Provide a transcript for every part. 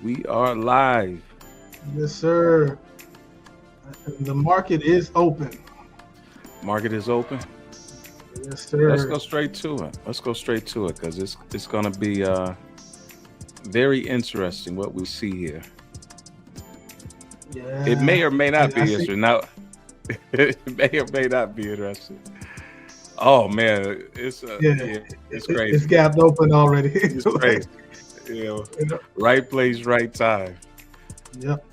We are live. Yes, sir. The market is open. Market is open. Yes, Let's sir. go straight to it. Let's go straight to it because it's gonna be very interesting what we see here. It may Yeah. or may I, not I be see. interesting. Now, it may or may not be interesting. Oh man, Yeah, yeah, it's it's crazy. gapped open already. It's crazy. You know, You know? right place, right time. Yep.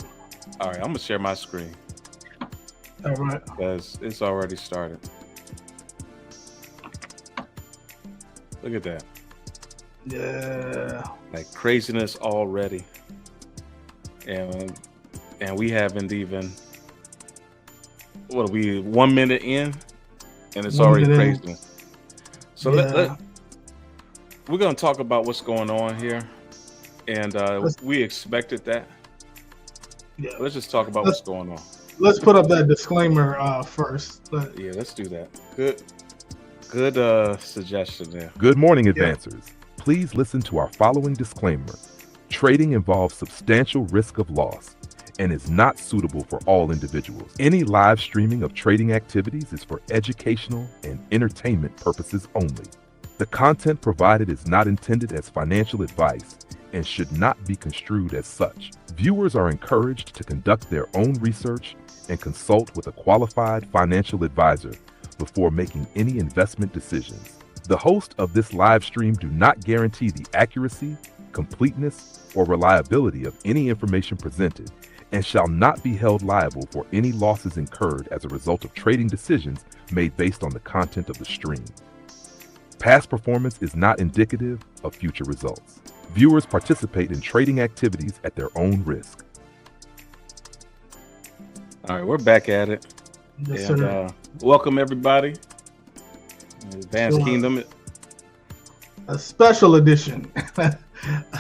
All right, I'm gonna share my screen All right. because it's already started. Look at that, Yeah. like craziness already, and and we haven't even what are we 1 minute in, and it's 1 minute already in. craziness. So Yeah. we're gonna talk about what's going on here, and Let's we expected that. yeah. Let's just talk about what's Let's going on. let's put up that disclaimer first. Yeah, let's do that. Good suggestion there. Good morning, Yeah. advancers. Please listen to our following disclaimer. Trading involves substantial risk of loss and is not suitable for all individuals. Any live streaming of trading activities is for educational and entertainment purposes only. The content provided is not intended as financial advice and should not be construed as such. Viewers are encouraged to conduct their own research and consult with a qualified financial advisor before making any investment decisions. The host of this live stream do not guarantee the accuracy, completeness, or reliability of any information presented and shall not be held liable for any losses incurred as a result of trading decisions made based on the content of the stream. Past performance is not indicative of future results. Viewers participate in trading activities at their own risk. All right, we're back at it, Yes, and sir. welcome everybody. Advanced So Kingdom. a special edition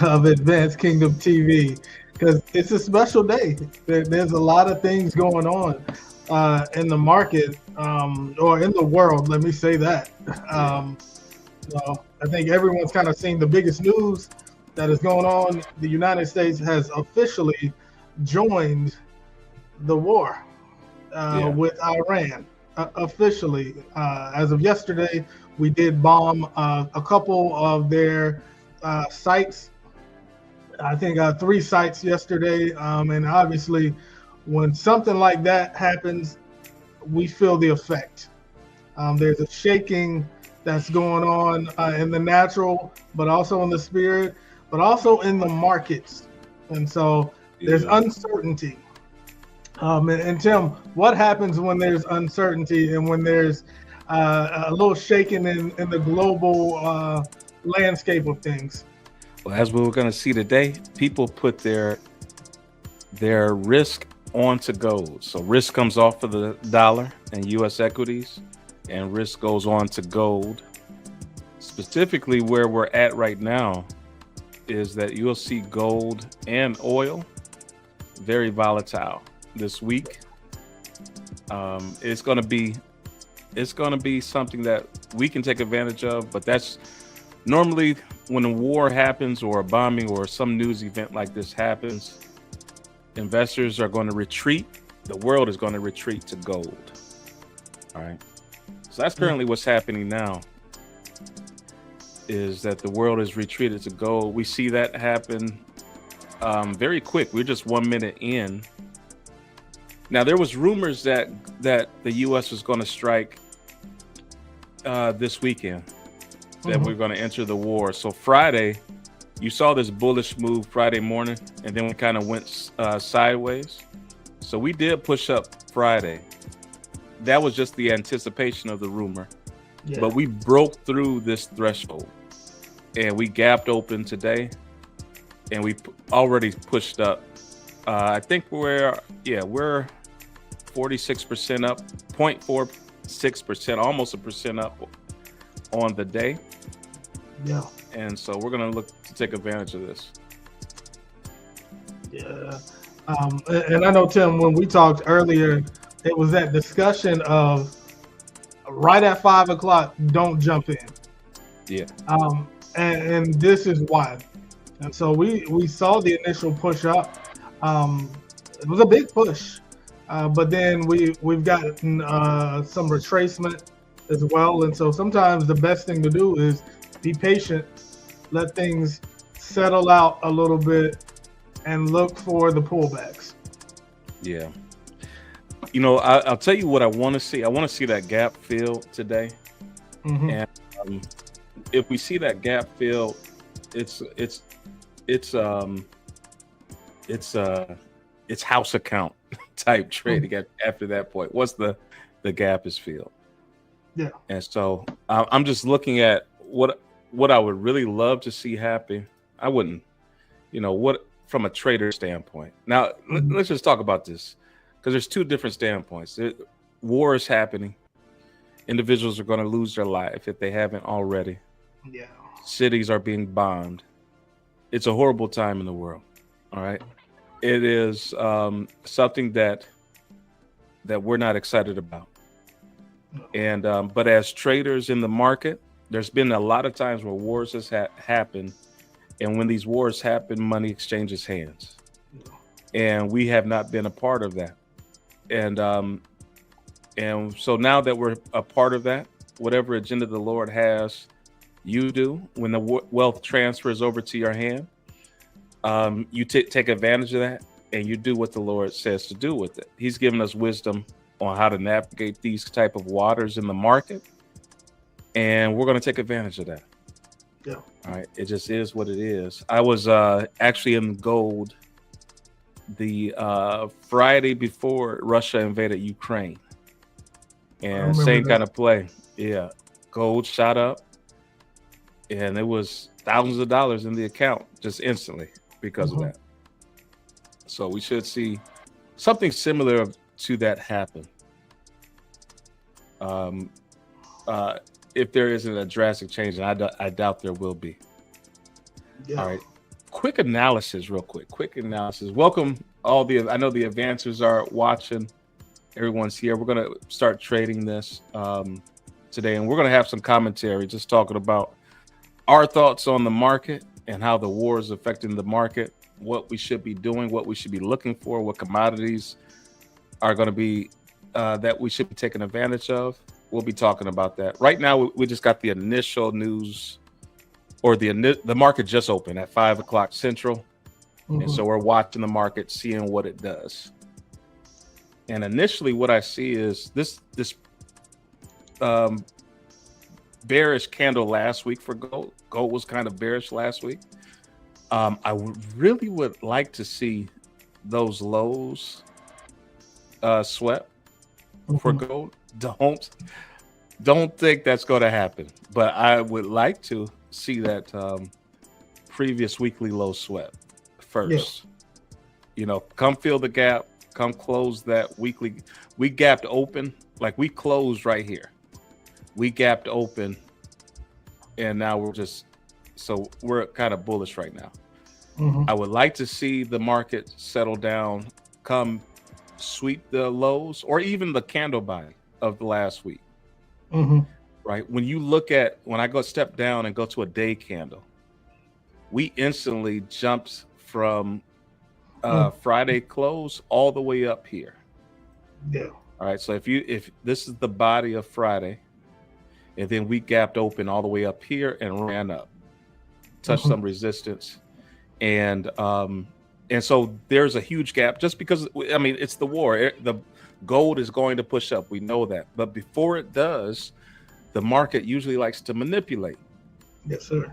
of Advanced Kingdom TV because it's a special day. There's a lot of things going on in the market or in the world. Let me say that. Yeah, I think everyone's kind of seen the biggest news that is going on. The United States has officially joined the war yeah, with Iran. Officially, as of yesterday, we did bomb a couple of their sites. I think 3 sites yesterday. And obviously, when something like that happens, we feel the effect. There's a shaking that's going on in the natural, but also in the spirit, but also in the markets. And so there's yeah. uncertainty. And Tim, what happens when there's uncertainty and when there's a little shaking in the global landscape of things? Well, as we were going to see today, people put their risk onto gold. So risk comes off of the dollar and U.S. equities, and risk goes on to gold. Specifically, where we're at right now is that you'll see gold and oil very volatile this week. It's going to be something that we can take advantage of, but that's normally when a war happens or a bombing or some news event like this happens, investors are going to retreat. The world is going to retreat to gold. All right. So that's currently what's happening now, is that the world is retreated to gold. We see that happen very quick. We're just 1 minute in. Now, there was rumors that the U.S. was going to strike this weekend, that we're going to enter the war. So Friday, you saw this bullish move Friday morning, and then we kind of went sideways. So we did push up Friday. That was just the anticipation of the rumor. Yeah. But we broke through this threshold, and we gapped open today, and we already pushed up. I think we're 46% up, 0.46%, almost a percent up on the day. Yeah. And so we're going to look to take advantage of this. Yeah. And I know, Tim, when we talked earlier, it was that discussion of right at 5 o'clock, don't jump in. Yeah. And this is why. And so we saw the initial push up. It was a big push, but then we've gotten some retracement as well. And so sometimes the best thing to do is be patient, let things settle out a little bit, and look for the pullbacks. Yeah. I'll tell you what I want to see. I want to see that gap fill today. Mm-hmm. And if we see that gap fill, it's house account type trading after that point. Once the gap is filled. Yeah. And so I'm just looking at what I would really love to see happen. I wouldn't, what from a trader standpoint. Now let's just talk about this, because there's two different standpoints. War is happening. Individuals are going to lose their life if they haven't already. Yeah. Cities are being bombed. It's a horrible time in the world. All right. It is something that we're not excited about. And but as traders in the market, there's been a lot of times where wars has happened, and when these wars happen, money exchanges hands, and we have not been a part of that. And so now that we're a part of that, whatever agenda the Lord has you do when the wealth transfers over to your hand, you take advantage of that, and you do what the Lord says to do with it. He's given us wisdom on how to navigate these type of waters in the market, and we're going to take advantage of that. Yeah. All right. It just is what it is. I was actually in gold the Friday before Russia invaded Ukraine, and same kind of play. Yeah. Gold shot up, and it was thousands of dollars in the account just instantly because of that. So we should see something similar to that happen. If there isn't a drastic change, and I doubt there will be. Yeah. All right. Quick analysis, real quick. Quick analysis. Welcome I know the advancers are watching. Everyone's here. We're going to start trading this today, and we're going to have some commentary just talking about our thoughts on the market and how the war is affecting the market, what we should be doing, what we should be looking for, what commodities are going to be that we should be taking advantage of. We'll be talking about that. Right now, we just got the initial news, or the market just opened at 5 o'clock Central. And so we're watching the market, seeing what it does. And initially what I see is this bearish candle last week for gold. Gold was kind of bearish last week. I really would like to see those lows swept for gold. Don't think that's going to happen, but I would like to see that previous weekly low swept first. Yeah. Come fill the gap, come close that weekly. We gapped open, like we closed right here. We gapped open, and now we're kind of bullish right now. I would like to see the market settle down, come sweep the lows, or even the candle buy of the last week. Right. When I step down and go to a day candle, we instantly jumped from Friday close all the way up here. Yeah. All right. So if this is the body of Friday, and then we gapped open all the way up here and ran up, touched some resistance, and so there's a huge gap just because it's the war. The gold is going to push up. We know that, but before it does, the market usually likes to manipulate. Yes, sir.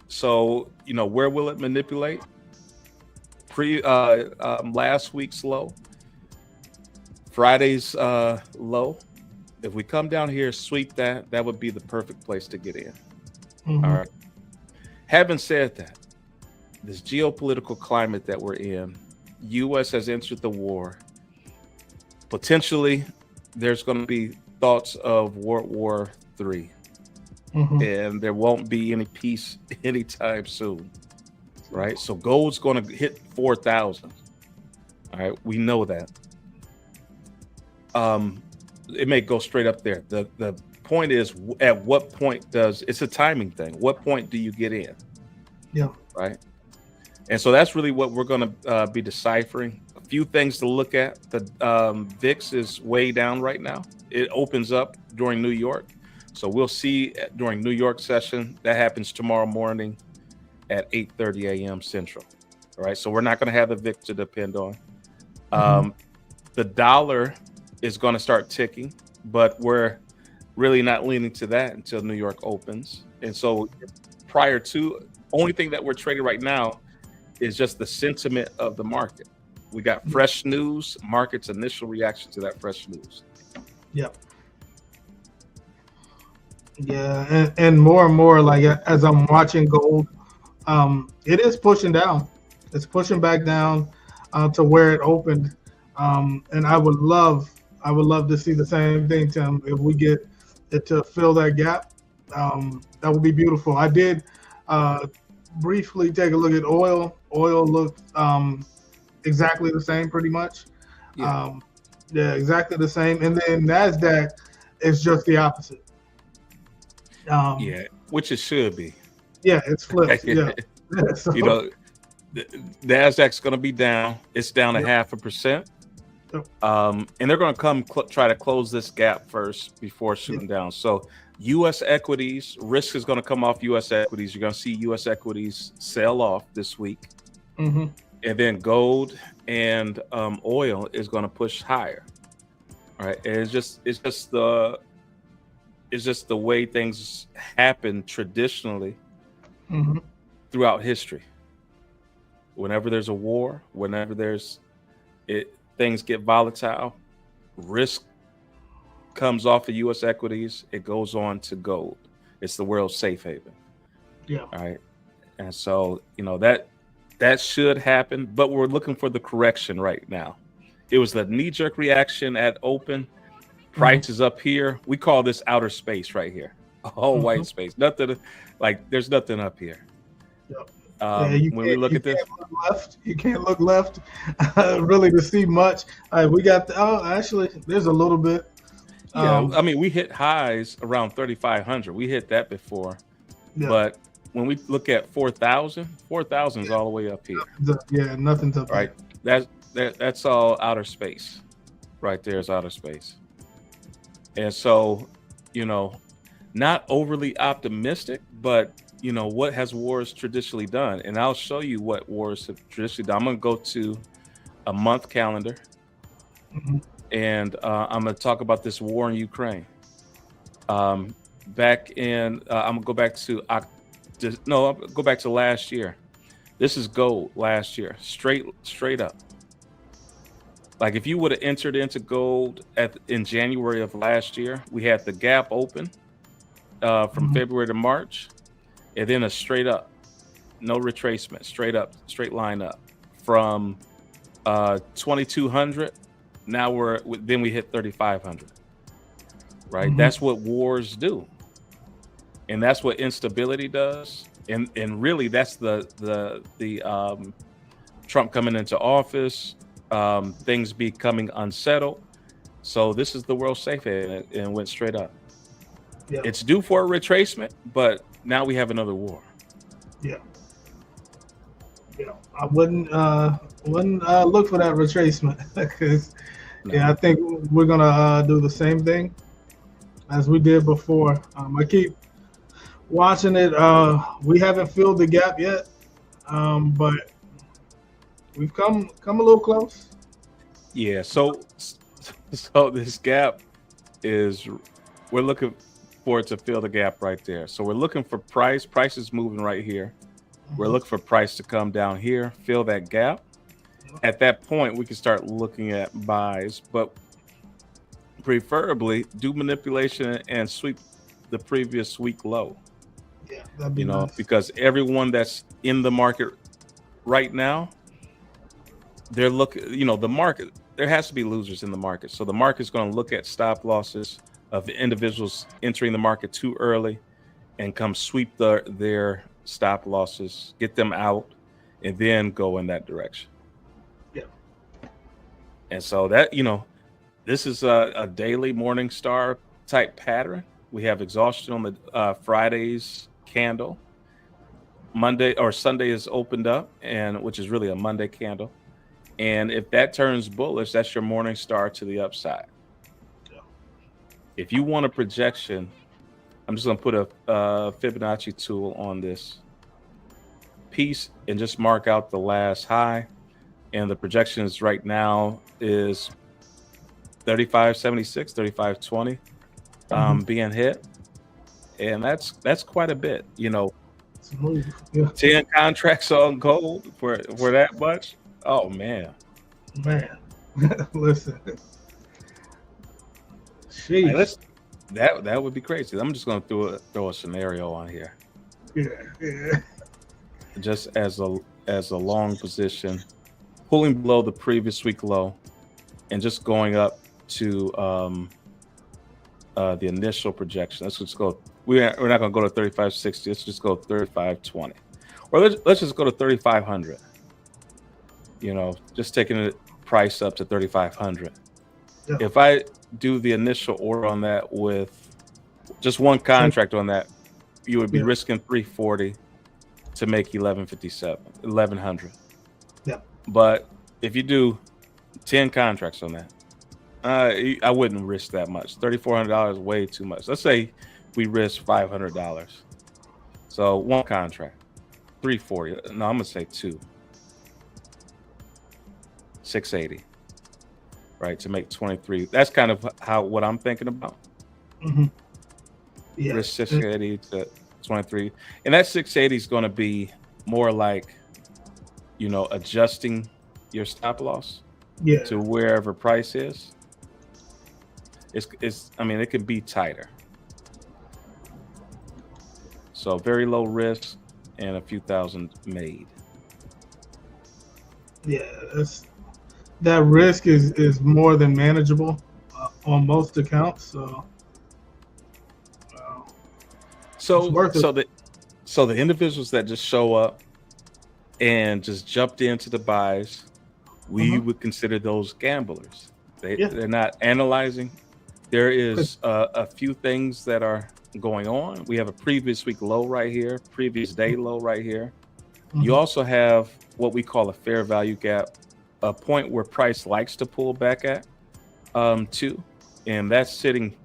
So where will it manipulate? Last week's low, Friday's low. If we come down here, sweep that would be the perfect place to get in. All right. Having said that, this geopolitical climate that we're in, U.S. has entered the war. Potentially, there's going to be thoughts of World War III, and there won't be any peace anytime soon. Right. So gold's going to hit 4,000. All right. We know that. It may go straight up there. The point is, at what point it's a timing thing. What point do you get in? Yeah. Right. And so that's really what we're going to be deciphering. A few things to look at. The VIX is way down right now. It opens up during New York. So we'll see during New York session. That happens tomorrow morning at 8:30 a.m. Central. All right. So we're not going to have the VIX to depend on. The dollar is going to start ticking, but we're really not leaning to that until New York opens. And so prior to, only thing that we're trading right now is just the sentiment of the market. We got fresh news, market's initial reaction to that fresh news. Yep. Yeah, and more like as I'm watching gold, it is pushing down. It's pushing back down to where it opened. And I would love to see the same thing, Tim. If we get it to fill that gap, that would be beautiful. I did briefly take a look at oil. Oil looked exactly the same, pretty much. Yeah. Exactly the same. And then NASDAQ is just the opposite. Yeah, which it should be. Yeah, it's flipped. Yeah. So, You know, the NASDAQ's going to be down. It's down a 0.5%. And they're going to try to close this gap first before shooting down. So U.S. equities, risk is going to come off U.S. equities. You're going to see U.S. equities sell off this week. And then gold and oil is going to push higher. All right. And it's just the way things happen traditionally throughout history. Whenever there's a war, whenever things get volatile, risk comes off of U.S. equities, it goes on to gold. It's the world's safe haven. Yeah. All right. And so, that should happen, but we're looking for the correction right now. It was the knee-jerk reaction at open. Price is up here. We call this outer space right here. All white space. Nothing, like there's nothing up here. Yep. When we look at this, you can't look left really to see much. We got actually there's a little bit. I mean, we hit highs around 3,500. We hit that before, but when we look at 4,000 is all the way up here. Nothing's up right. That's all outer space. Right there is outer space, and so not overly optimistic, but what has wars traditionally done? And I'll show you what wars have traditionally done. I'm going to go to a month calendar, and I'm going to talk about this war in Ukraine. I'm going to go back to I'll go back to last year. This is gold last year, straight up. Like if you would have entered into gold in January of last year, we had the gap open from February to March. And then a straight up, no retracement, straight up, straight line up from 2,200. Now we hit 3,500. Right, that's what wars do, and that's what instability does. And really, that's the Trump coming into office, things becoming unsettled. So this is the world safe haven, and went straight up. Yeah. It's due for a retracement, but now we have another war. Yeah. I wouldn't look for that retracement because I think we're gonna do the same thing as we did before. I keep watching it. We haven't filled the gap yet, but we've come a little close. Yeah. So this gap we're looking for it to fill the gap right there. So we're looking for price. Price is moving right here. We're looking for price to come down here, fill that gap. At that point, we can start looking at buys, but preferably do manipulation and sweep the previous week low. Yeah, that'd be nice. Because everyone that's in the market right now, they're looking, the market, there has to be losers in the market. So the market's going to look at stop losses of the individuals entering the market too early and come sweep their stop losses, get them out, and then go in that direction. Yeah. And so that, this is a daily morning star type pattern. We have exhaustion on the Friday's candle. Monday or Sunday is opened up, and which is really a Monday candle. And if that turns bullish, that's your morning star to the upside. Yeah. If you want a projection, I'm just going to put a Fibonacci tool on this piece and just mark out the last high. And the projections right now is 35.76, 35.20 being hit. And that's quite a bit, you know. Yeah. 10 contracts on gold for that much. Oh man. Listen. Right, that would be crazy. I'm just gonna throw a scenario on here. Yeah. Just as a long position, pulling below the previous week low, and just going up to the initial projection. Let's just go. We're not gonna go to 35.60. Let's just go 35.20, or let's just go to 3,500. You know, just taking the price up to 3,500. Yeah. If I do the initial order on that with just one contract on that, you would be risking 340 to make 1,100. Yeah. But if you do 10 contracts on that, I wouldn't risk that much. $3,400 is way too much. Let's say we risk $500. So one contract, 340. No, I'm gonna say two. 680. Right, to make 23. That's kind of what I'm thinking about. Mm-hmm. Yeah. Risk 680 to 23. And that 680 is going to be more like, you know, adjusting your stop loss to wherever price is. I mean, it can be tighter. So very low risk and a few thousand made. Yeah, that risk is more than manageable on most accounts. So the individuals that just show up and just jumped into the buys, we would consider those gamblers. They're not analyzing. There is a few things that are going on. We have a previous week low right here, previous day low right here. You also have what we call a fair value gap, a point where price likes to pull back at too, and that's sitting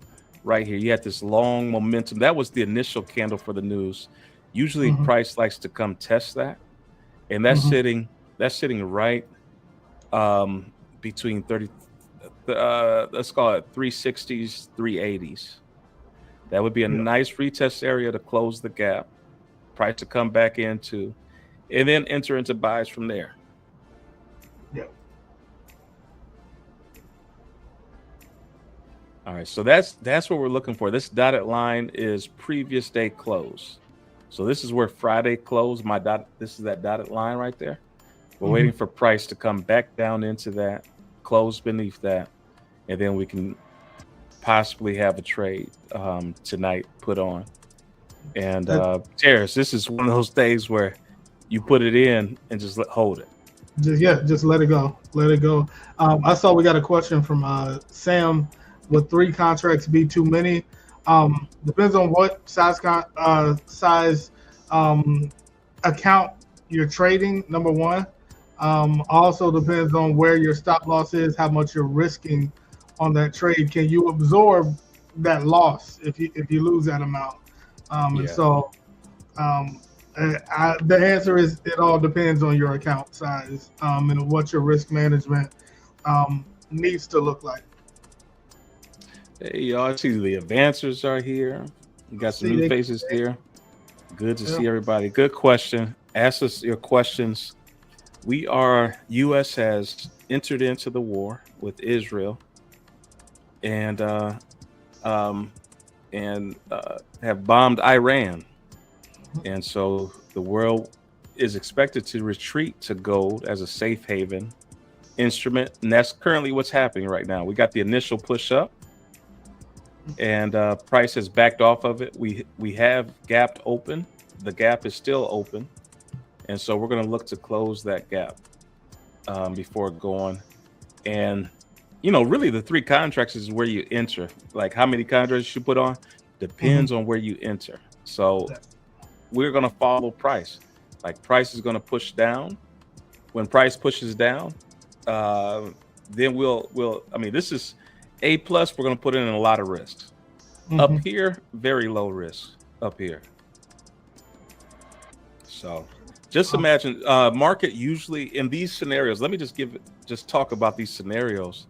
right here. You had this long momentum. That was the initial candle for the news. Usually price likes to come test that, and that's sitting right between 30 let's call it 360s, 380s. That would be a nice retest area to close the gap, price to come back into, and then enter into buys from there. All right, so that's what we're looking for. This dotted line is previous day close. So this is where Friday closed. This is that dotted line right there. We're waiting for price to come back down into that, close beneath that, and then we can possibly have a trade tonight put on. And Tarris, this is one of those days where you put it in and just hold it. Just let it go. I saw we got a question from Sam. Would 3 contracts be too many? Depends on what size account you're trading, number one. Also depends on where your stop loss is, how much you're risking on that trade. Can you absorb that loss if you lose that amount? And so the answer is it all depends on your account size and what your risk management needs to look like. Hey, y'all, I see the advancers are here. We got some new faces here. Good to see everybody. Good question. Ask us your questions. U.S. has entered into the war with Israel and have bombed Iran. And so the world is expected to retreat to gold as a safe haven instrument. And that's currently what's happening right now. We got the initial push up, and price has backed off of it. We have gapped open. The gap is still open, and so we're going to look to close that gap before going. And really the 3 contracts is where you enter. Like how many contracts you put on depends on where you enter. So we're going to follow price. Like price is going to push down. When price pushes down, then we'll. I mean, this is A plus. We're going to put in a lot of risks. Up here, very low risk. Up here. So, just imagine market usually in these scenarios. Let me just talk about these scenarios.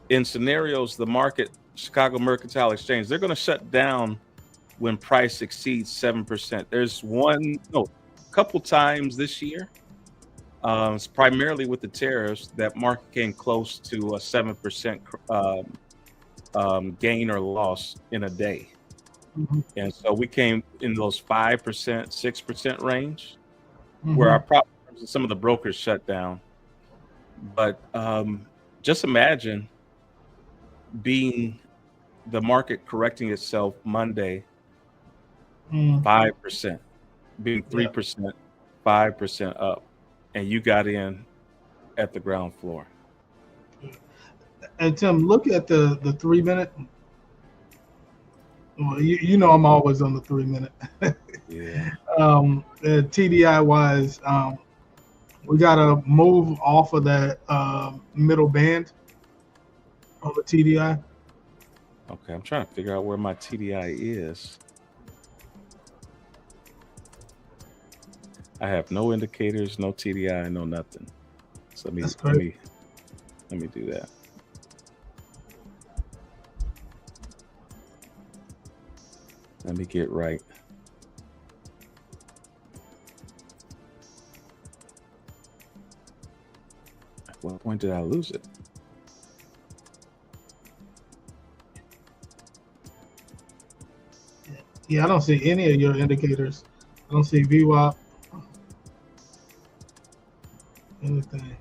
In scenarios, the market, Chicago Mercantile Exchange, they're going to shut down when price exceeds 7%. There's couple times this year. It's primarily with the tariffs that market came close to a 7% gain or loss in a day. And so we came in those 5%, 6% range, where our some of the brokers shut down. But just imagine being the market correcting itself Monday, 5%, being 3%, 5% up, and you got in at the ground floor. And Tim, look at the 3 minute. Well, you know I'm always on the 3 minute. Yeah. TDI wise, we got to move off of that middle band on the TDI. Okay, I'm trying to figure out where my TDI is. I have no indicators, no TDI, no nothing. So let me do that. Let me get right. At what point did I lose it? Yeah, I don't see any of your indicators. I don't see VWAP. Anything.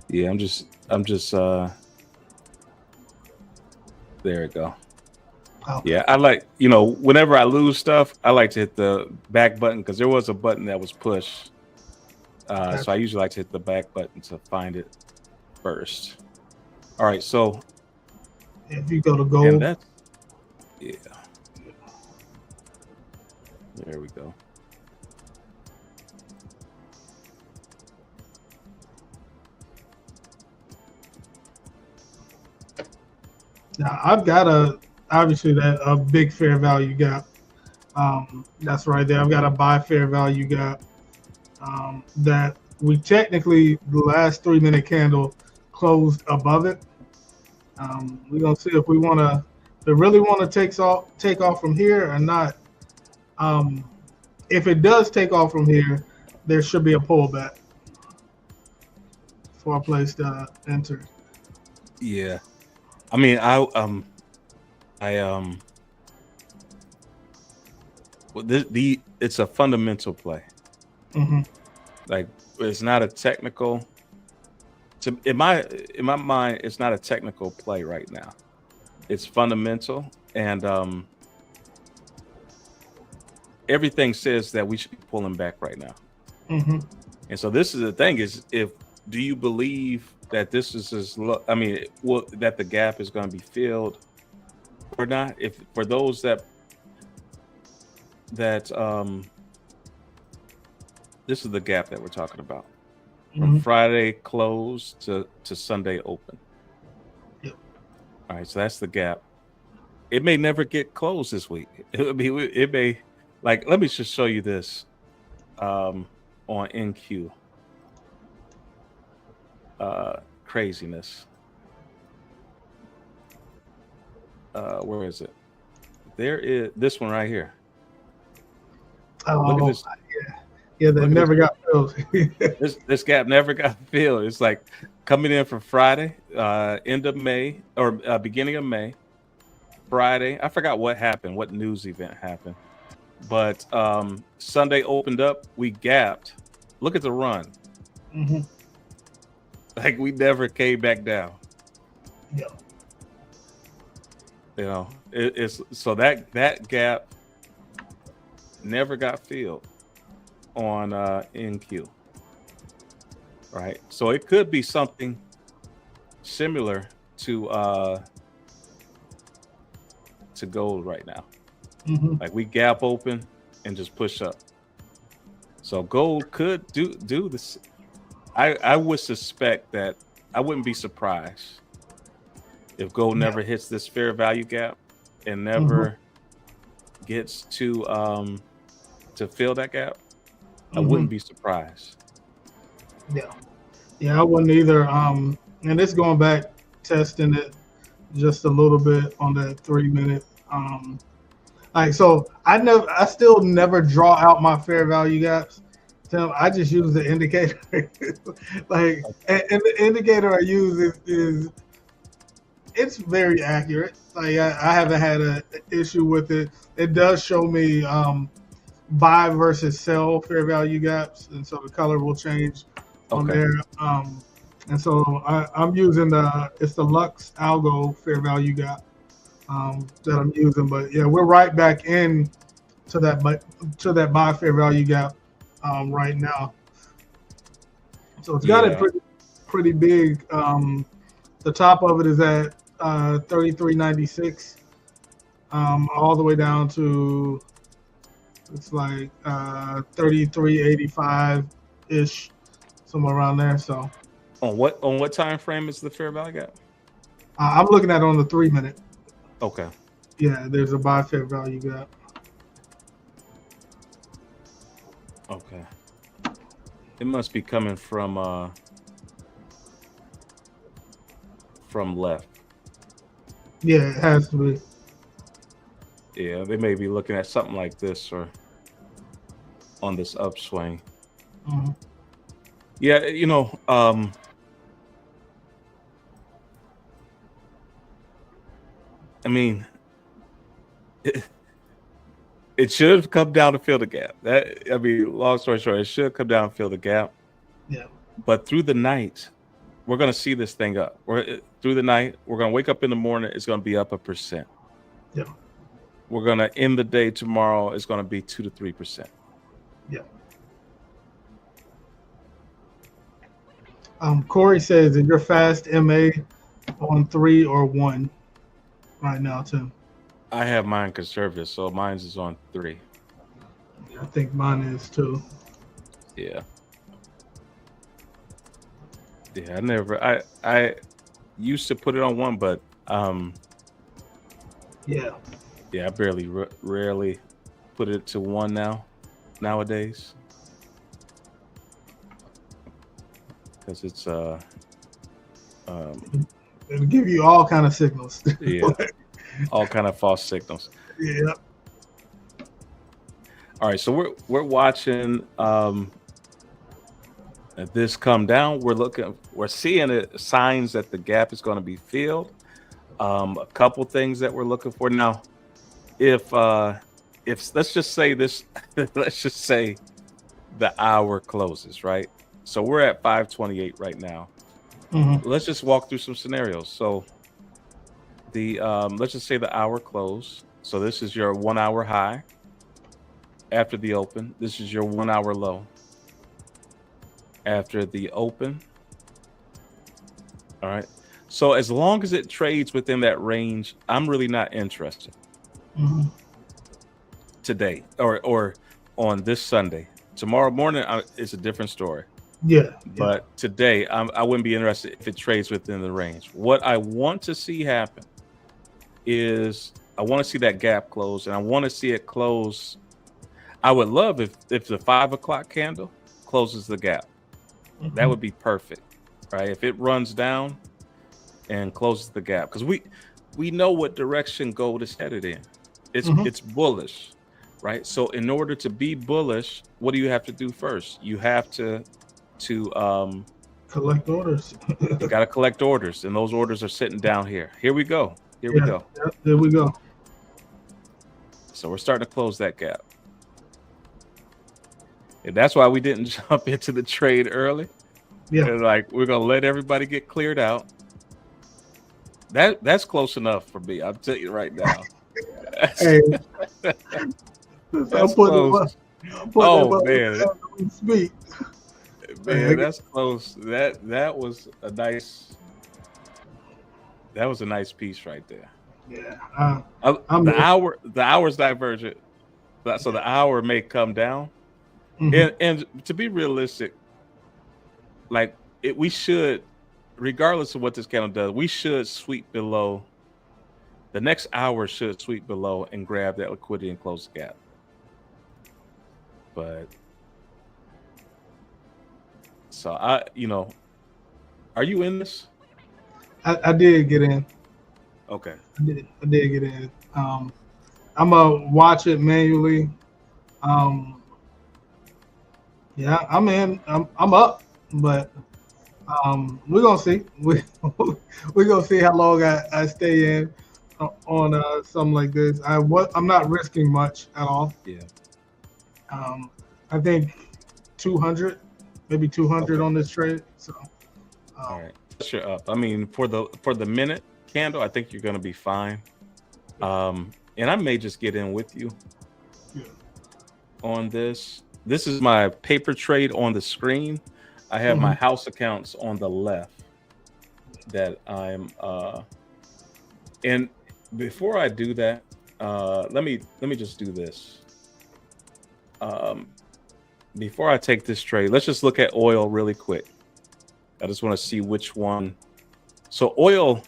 Yeah, I'm just there it go. Okay. Yeah, I like, whenever I lose stuff, I like to hit the back button because there was a button that was pushed. So I usually like to hit the back button to find it first. All right, so if you go to gold, yeah. There we go. Now I've got obviously a big fair value gap. That's right there. I've got a buy fair value gap that we technically the last 3 minute candle closed above it. We're gonna see if we really want to take off from here or not. If it does take off from here, there should be a pullback for a place to enter. Yeah. I mean, it's a fundamental play. Like it's not a technical. In my mind, it's not a technical play right now. It's fundamental, and everything says that we should be pulling back right now. And so this is the thing: do you believe that this is that the gap is going to be filled or not? If for those that this is the gap that we're talking about from Friday close to Sunday open. Yep. All right, so that's the gap. It may never get closed this week. It may let me just show you this on NQ. Craziness. Where is it? There is this one right here. Look at this. Yeah, that never got filled. this gap never got filled. It's like coming in from Friday, end of May or beginning of May. Friday, I forgot what happened, what news event happened, but Sunday opened up. We gapped. Look at the run. Like we never came back down. Yeah. It's so that gap never got filled on NQ. Right. So it could be something similar to gold right now. Like we gap open and just push up. So gold could do this. I would suspect that I wouldn't be surprised if gold never hits this fair value gap and never gets to fill that gap. I wouldn't be surprised. Yeah, I wouldn't either. And it's going back, testing it just a little bit on that 3 minute. So I still never draw out my fair value gaps. So I just use the indicator. And the indicator I use is it's very accurate. Like I haven't had an issue with it. It does show me buy versus sell fair value gaps, and so the color will change on there. And so I'm using it's the Lux Algo fair value gap that I'm using. But yeah, we're right back in to that buy fair value gap right now. So it's got it pretty big. The top of it is at 33.96, all the way down to it's like 33.85 ish, somewhere around there. So on what time frame is the fair value gap? I'm looking at it on the 3 minute. Okay. Yeah, there's a buy fair value gap. Okay. It must be coming from left. Yeah, it has to be. Yeah, they may be looking at something like this or on this upswing. Yeah, I mean, it should come down to fill the gap. Long story short, it should come down and fill the gap. Yeah. But through the night, we're going to see this thing up. Through the night, we're going to wake up in the morning. It's going to be up 1%. Yeah. We're going to end the day tomorrow. It's going to be 2 to 3%. Yeah. Corey says that you're fast MA on 3 or 1 right now, Tim. I have mine conservative, so mine's is on 3. I think mine is too. Yeah. Yeah, I used to put it on 1, but yeah, I rarely put it to 1 nowadays, because it's it'll give you all kind of signals. Yeah, all kind of false signals. Yeah. All right, so we're watching this come down. We're seeing signs that the gap is going to be filled. A couple things that we're looking for now. If let's just say this, let's just say the hour closes, right? So we're at 5:28 right now. Let's just walk through some scenarios. So let's just say the hour close. So this is your 1 hour high after the open. This is your 1 hour low after the open. All right. So as long as it trades within that range, I'm really not interested today or on this Sunday. Tomorrow morning it's a different story. Yeah. But today I wouldn't be interested if it trades within the range. What I want to see happen is I want to see that gap close, and I want to see it close. I would love if the 5 o'clock candle closes the gap. That would be perfect, right? If it runs down and closes the gap, because we know what direction gold is headed in. It's bullish, right? So in order to be bullish, what do you have to do first? You have to collect orders. You got to collect orders, and those orders are sitting down here. Here we go. Here we go. Yep, there we go. So we're starting to close that gap. And that's why we didn't jump into the trade early. Yeah. And we're gonna let everybody get cleared out. That's close enough for me. I'll tell you right now. Hey, that's close. Oh man, man, that's close. That was a nice piece right there. Yeah. The hour's divergent, so the hour may come down, And to be realistic, like we should, regardless of what this candle does, we should sweep below. The next hour should sweep below and grab that liquidity and close the gap. But so are you in this? I did get in. Okay. I did get in. I'm gonna watch it manually. Yeah, I'm in. I'm up, but we're gonna see. We're gonna see how long I stay in on something like this. I'm not risking much at all. Yeah. I think 200, maybe 200 on this trade. So. All right. Sure. Up. I mean, for the minute candle, I think you're gonna be fine. And I may just get in with you. Yeah. On this. This is my paper trade on the screen. I have my house accounts on the left that I'm and before I do that, let me just do this. Before I take this trade, let's just look at oil really quick. I just want to see which one. So oil,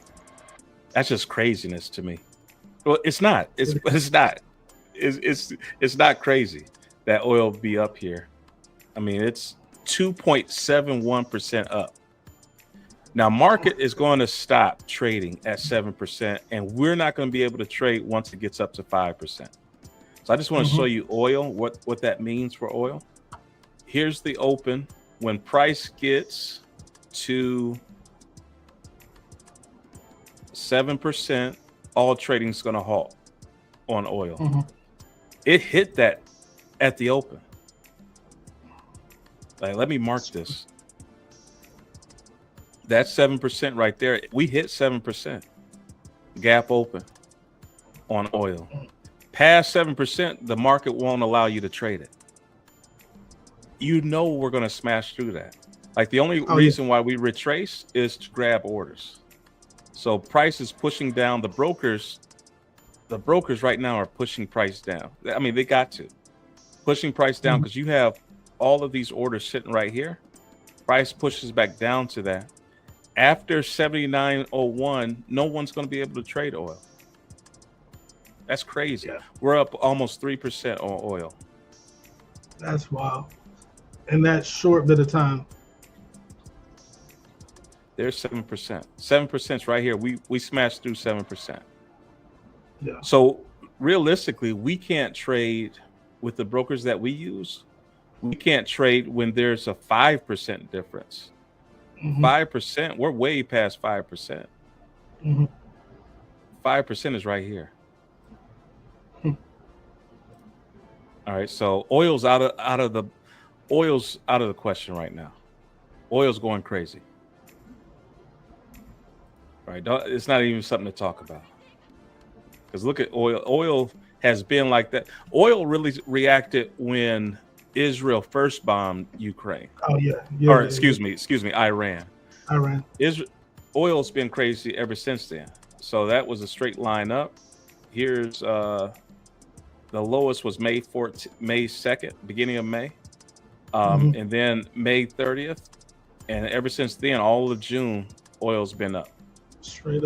that's just craziness to me. Well, it's not. It's not. It's not crazy that oil be up here. I mean, it's 2.71% up. Now, market is going to stop trading at 7%, and we're not going to be able to trade once it gets up to 5%. So I just want to show you oil, what that means for oil. Here's the open. When price gets to 7%, all trading is going to halt on oil. It hit that at the open. Like, let me mark this. That's 7% right there. We hit 7%. Gap open on oil. Past 7%, the market won't allow you to trade it. You know we're going to smash through that. Like, the only reason why we retrace is to grab orders. So price is pushing down. The brokers right now are pushing price down. I mean, they got to. Pushing price down because you have all of these orders sitting right here. Price pushes back down to that. After 79.01, no one's going to be able to trade oil. That's crazy. Yeah. We're up almost 3% on oil. That's wild. In that short bit of time. There's 7%. 7% is right here. We smashed through 7%. Yeah. So realistically, we can't trade with the brokers that we use. We can't trade when there's a 5% difference. 5%, we're way past 5%. 5% is right here. All right, so oil's out of the question right now. Oil's going crazy. Right, it's not even something to talk about. Because look at oil. Oil has been like that. Oil really reacted when Israel first bombed Ukraine. Oh yeah. Or excuse me, Iran. Oil's been crazy ever since then. So that was a straight line up. Here's the lowest was May 2nd, beginning of May, and then May 30th, and ever since then, all of June, oil's been up. Straight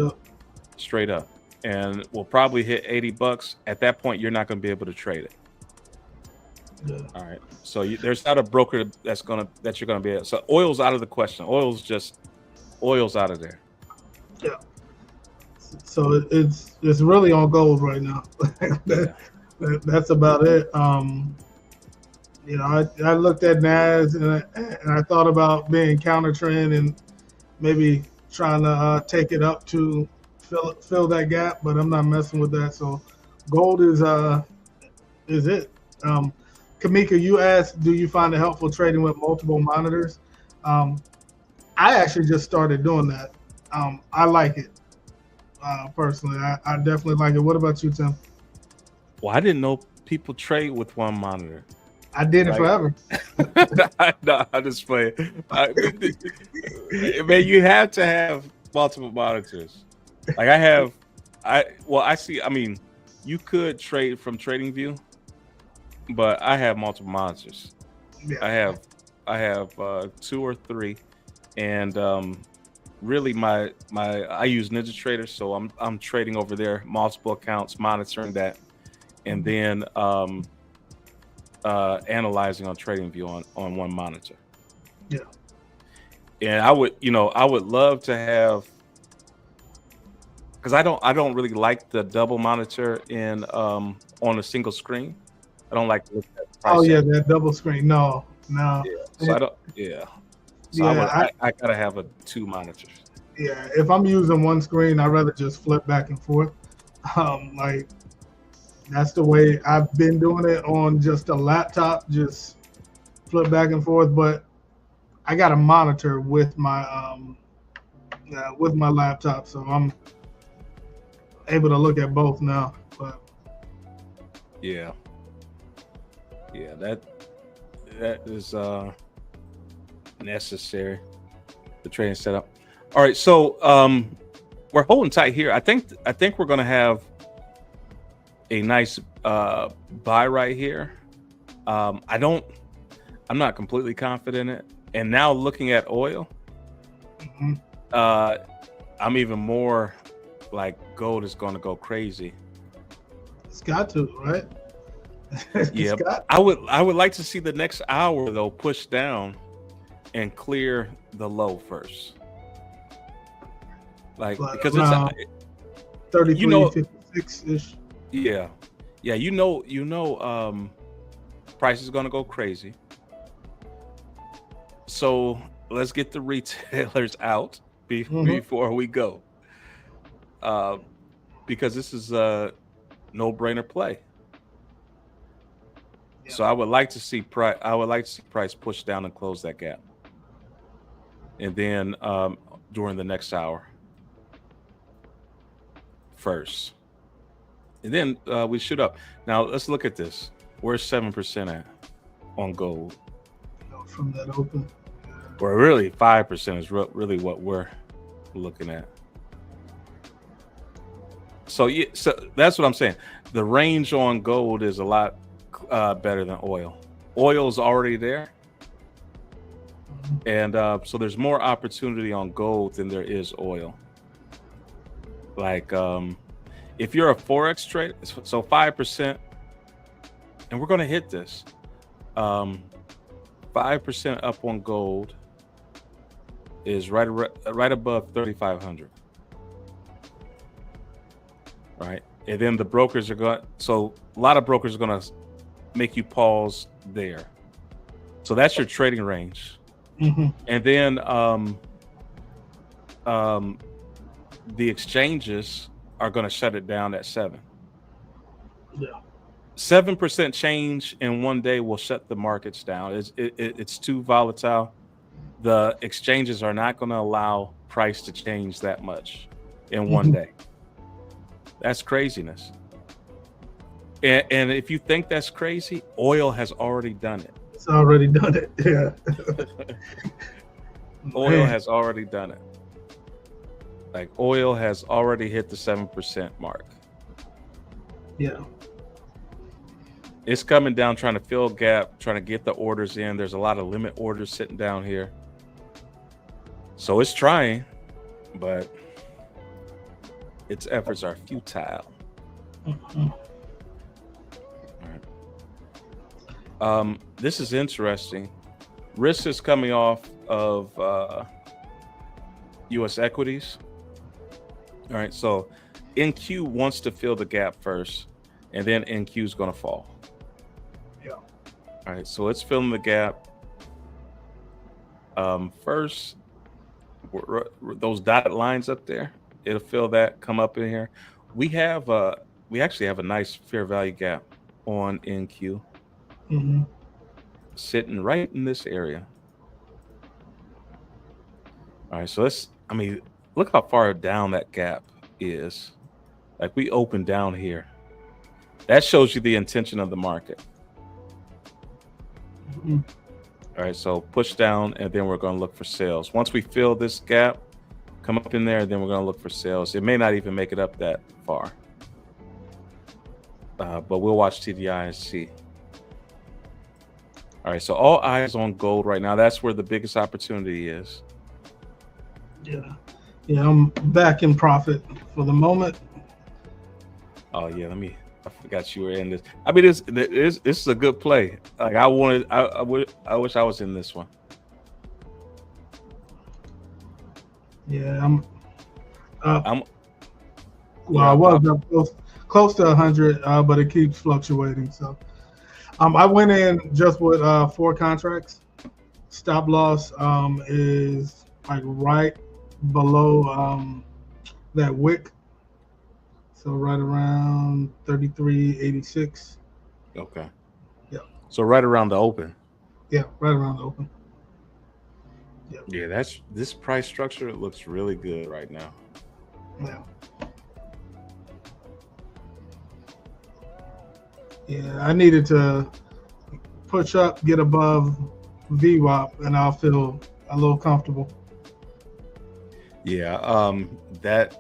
up, and we'll probably hit $80. At that point, you're not going to be able to trade it. Yeah. All right. So there's not a broker that you're gonna be able. So oil's out of the question. Oil's out of there. Yeah. So it's really on gold right now. That's about it. You know, I looked at NAS and I thought about being counter trend and maybe trying to take it up to fill that gap, but I'm not messing with that. So gold is it. Kamika, you asked, do you find it helpful trading with multiple monitors? I actually just started doing that. I like it personally. I definitely like it. What about you, Tim? Well, I didn't know people trade with one monitor. I did it forever. I just play. Man, you have to have multiple monitors. Like I see. I mean, you could trade from TradingView, but I have multiple monitors. Yeah. I have 2 or 3, and really I use Ninja Trader, so I'm trading over there, multiple accounts, monitoring that, and then analyzing on TradingView on one monitor. Yeah. And I would love to have, because I don't really like the double monitor in on a single screen. I don't like to look at the Oh price yeah, action. that double screen. No, no. Yeah. So Eh, I don't. Yeah. So Yeah, I gotta have a 2 monitors. yeah. If I'm using one screen, I'd rather just flip back and forth. Like that's the way I've been doing it on just a laptop, just flip back and forth. But I got a monitor with my laptop, so I'm able to look at both now. But Yeah. Yeah. That is necessary. The trading setup. All right. So we're holding tight here. I think we're gonna have a nice buy right here. I'm not completely confident in it. And now looking at oil, mhm, I'm even more like gold is going to go crazy. it's got to, right? It's Yeah, got. I would like to see the next hour though push down and clear the low first, like But because around it's 33.56 ish. yeah, price is going to go crazy. So let's get the retailers out before we go, because this is a no-brainer play. Yeah. So I would like to see price. I would like to see price push down and close that gap, and then during the next hour first, and then we shoot up. Now let's look at this. Where's 7% at on gold? From that open. Or really 5% is really what we're looking at. So yeah, so that's what I'm saying. The range on gold is a lot better than oil. Oil's already there, and so there's more opportunity on gold than there is oil. Like if you're a forex trader, so 5%, and we're going to hit this. 5% up on gold is right above 3,500. Right, and then the brokers are going. So a lot of brokers are going to make you pause there. So that's your trading range, and then the exchanges are going to shut it down at 7. Yeah. 7% change in one day will shut the markets down. It's too volatile. The exchanges are not going to allow price to change that much in one day. That's craziness. And if you think that's crazy, oil has already done it. It's already done it. Yeah. Oil has already done it. Like oil has already hit the 7% mark. Yeah. It's coming down, trying to fill gap, trying to get the orders in. There's a lot of limit orders sitting down here. So it's trying, but its efforts are futile. All right. This is interesting. Risk is coming off of U.S. equities. All right, so NQ wants to fill the gap first, and then NQ is going to fall. Yeah. All right, so it's filling the gap. First, those dotted lines up there, it'll fill that, come up in here. We actually have a nice fair value gap on NQ, sitting right in this area. All right, so look how far down that gap is. Like we opened down here. That shows you the intention of the market. All right, so push down, and then we're going to look for sales. Once we fill this gap, come up in there, and then we're going to look for sales. It may not even make it up that far, but we'll watch TDI and see. All All right, so all eyes on gold right now. That's where the biggest opportunity is. Yeah. Yeah, I'm back in profit for the moment. Oh yeah, I forgot you were in this. I mean, this is a good play. Like I wish I was in this one. Yeah, I'm up. I'm Well, yeah, I I'm was up. up close to 100, but it keeps fluctuating. So I went in just with 4 contracts. Stop loss is like right below that wick. So right around 33.86. Okay. Yeah. So right around the open. Yeah, right around the open. Yeah, that's this price structure looks really good right now. Yeah. Yeah, I needed to push up, get above VWAP, and I'll feel a little comfortable. Yeah, that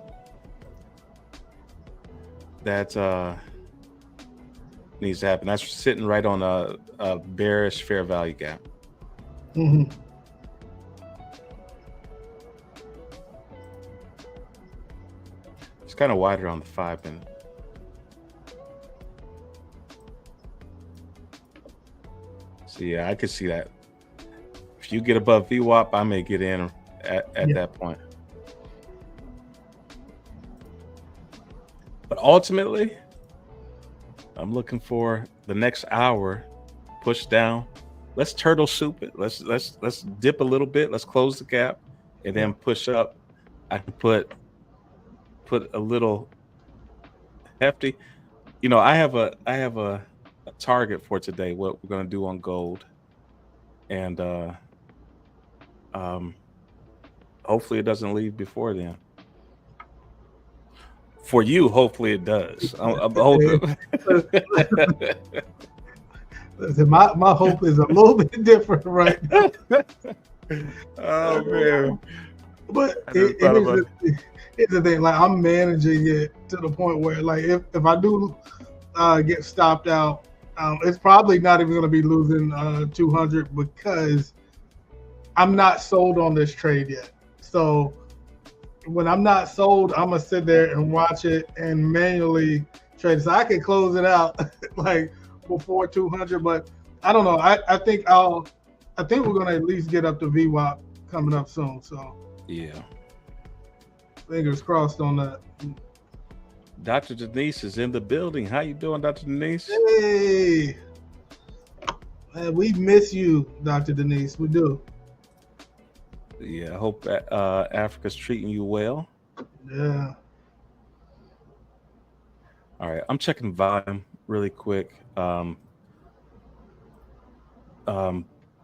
needs to happen. That's sitting right on a bearish fair value gap. hmm It's kind of wider on the 5-minute. So yeah, I could see that. If you get above VWAP, I may get in at that point. But ultimately, I'm looking for the next hour push down. Let's turtle soup it. Let's dip a little bit. Let's close the gap and then push up. I can put a little hefty. You know, I have a target for today. What we're gonna do on gold, and hopefully it doesn't leave before then. For you, hopefully it does. I'm hoping. Listen, my hope is a little bit different right now. Oh man! But here's the thing, like I'm managing it to the point where, like, if I do get stopped out, it's probably not even going to be losing 200 because I'm not sold on this trade yet. So when I'm not sold, I'm gonna sit there and watch it and manually trade. So I can close it out like before 200, but I don't know. I think we're gonna at least get up to VWAP coming up soon. So yeah, fingers crossed on that. Dr. Denise is in the building. How you doing, Dr. Denise? Hey, man, we miss you, Dr. Denise. We do. Yeah, I hope Africa's treating you well. Yeah. All right, I'm checking volume really quick.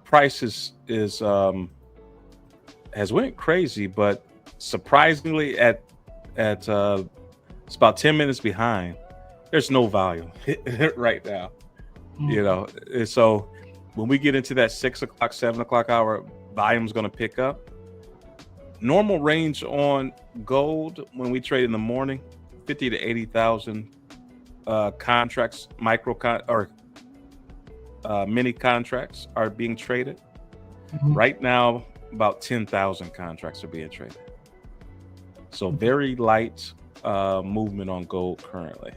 Price is has went crazy, but surprisingly at it's about 10 minutes behind. There's no volume right now. You know, and so when we get into that 6 o'clock, 7 o'clock hour, volume's going to pick up. Normal range on gold when we trade in the morning, 50 to 80,000 contracts, mini contracts are being traded. Right now, about 10,000 contracts are being traded. So very light movement on gold currently.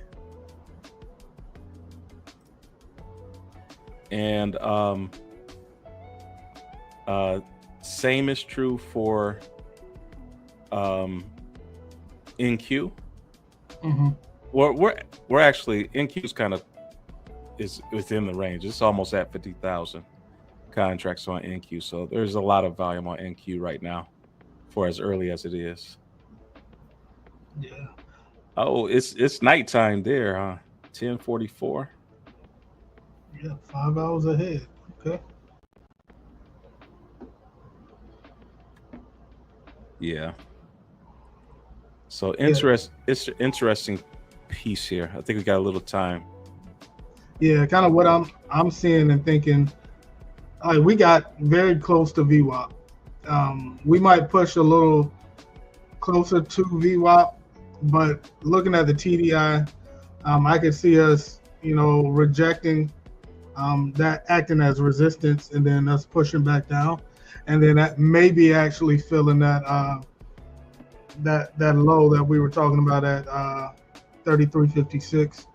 And same is true for NQ. We're actually NQ's kind of is within the range. It's almost at 50,000 contracts on NQ. So there's a lot of volume on NQ right now for as early as it is. Yeah. Oh, it's nighttime there, huh? 10:44. Yeah, 5 hours ahead. Okay. Yeah. So it's an interesting piece here. I think we got a little time. Yeah, kind of what I'm seeing and thinking. Like we got very close to VWAP. We might push a little closer to VWAP, but looking at the TDI, I could see us, rejecting that acting as resistance, and then us pushing back down, and then that maybe actually filling that low that we were talking about at 33.56.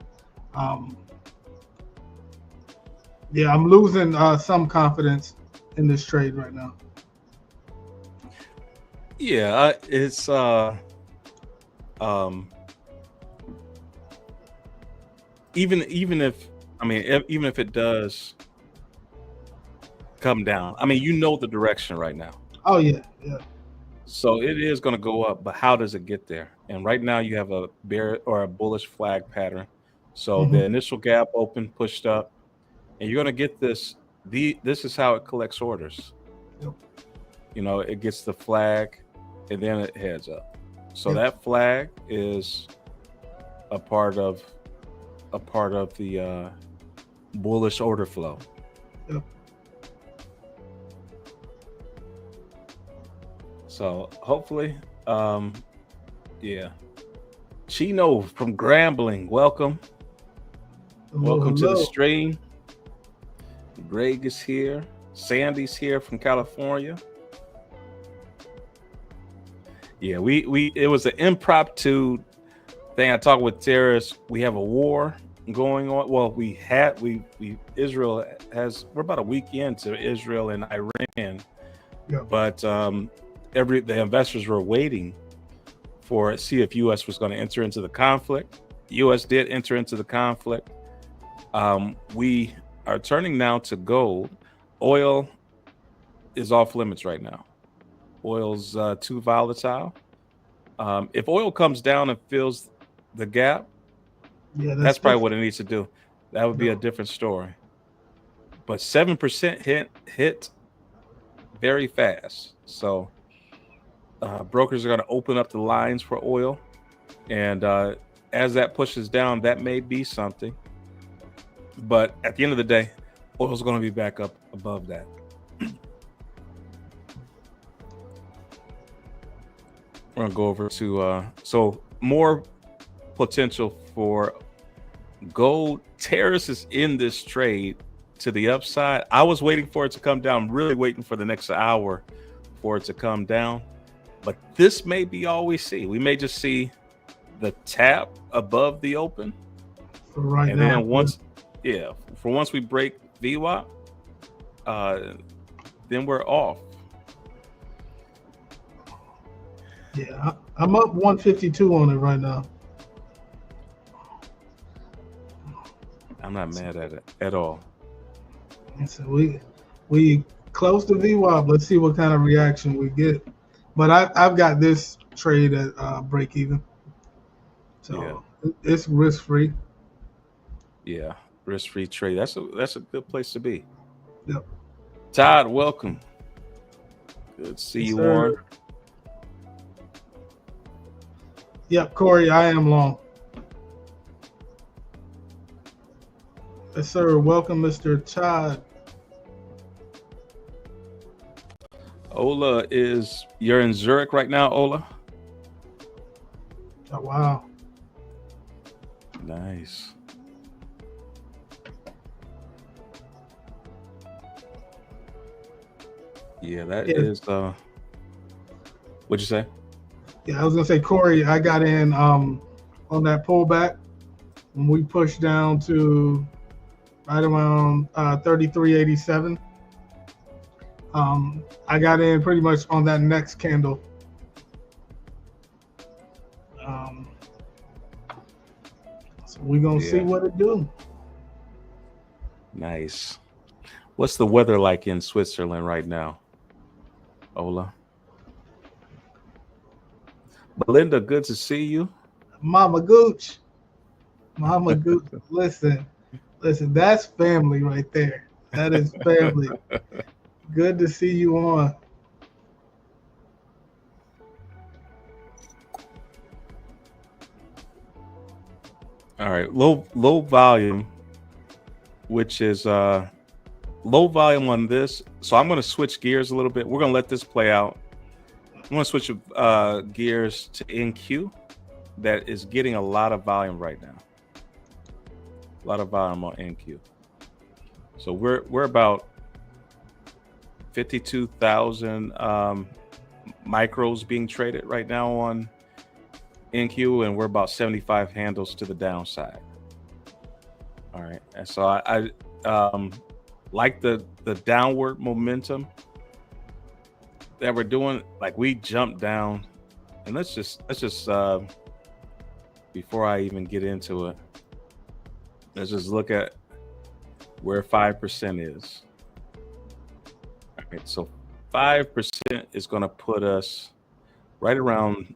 Yeah, I'm losing some confidence in this trade right now. Yeah, it's even if even if it does come down, you know the direction right now. Oh yeah, yeah. So it is going to go up, but how does it get there? And right now you have a bear or a bullish flag pattern. So the initial gap open, pushed up, and you're going to get this. This is how it collects orders. Yep. It gets the flag, and then it heads up. So Yep. that flag is a part of the bullish order flow. Yep. So hopefully, yeah. Chino from Grambling, welcome. Welcome to the stream. Greg is here. Sandy's here from California. Yeah, it was an impromptu thing. I talked with Tarris. We have a war going on. Well, Israel we're about a week into Israel and Iran. Yeah. But the investors were waiting see if U.S. was going to enter into the conflict. U.S. did enter into the conflict. We are turning now to gold. Oil is off limits right now. Oil's too volatile. If oil comes down and fills the gap, that's probably what it needs to do. That would be a different story. But 7% hit very fast. So brokers are going to open up the lines for oil. And as that pushes down, that may be something. But at the end of the day, oil's going to be back up above that. We're going to go over to so more potential for gold. Tarris is in this trade to the upside. I was waiting for it to come down. I'm really waiting for the next hour for it to come down. But this may be all we see. We may just see the tap above the open. Right and now. Then once we break VWAP, then we're off. Yeah, I'm up 152 on it right now. I'm not mad at it at all. And so we close to VWAP. Let's see what kind of reaction we get. But I've got this trade at break even. So it's risk free. Yeah, risk free trade. That's a good place to be. Yep. Todd, welcome. Good to see you on. Yep, Corey, I am long. Yes, sir. Welcome, Mr. Todd. Ola you're in Zurich right now, Ola? Oh, wow. Nice. Yeah, that is what'd you say? Yeah, I was gonna say, Corey, I got in on that pullback when we pushed down to right around 33.87. I got in pretty much on that next candle. So we're gonna see what it do. Nice. What's the weather like in Switzerland right now, Ola? Belinda, good to see you. Mama Gooch. Listen, that's family right there. That is family. Good to see you on. All right, low volume, which is low volume on this. So I'm going to switch gears a little bit. We're going to let this play out. I'm going to switch gears to NQ. That is getting a lot of volume right now. A lot of volume on NQ. So we're about 52,000 micros being traded right now on NQ, and we're about 75 handles to the downside. All right, and so I like the downward momentum that we're doing. Like, we jumped down, and let's just before I even get into it, let's just look at where 5% is. All right, so 5% is going to put us right around,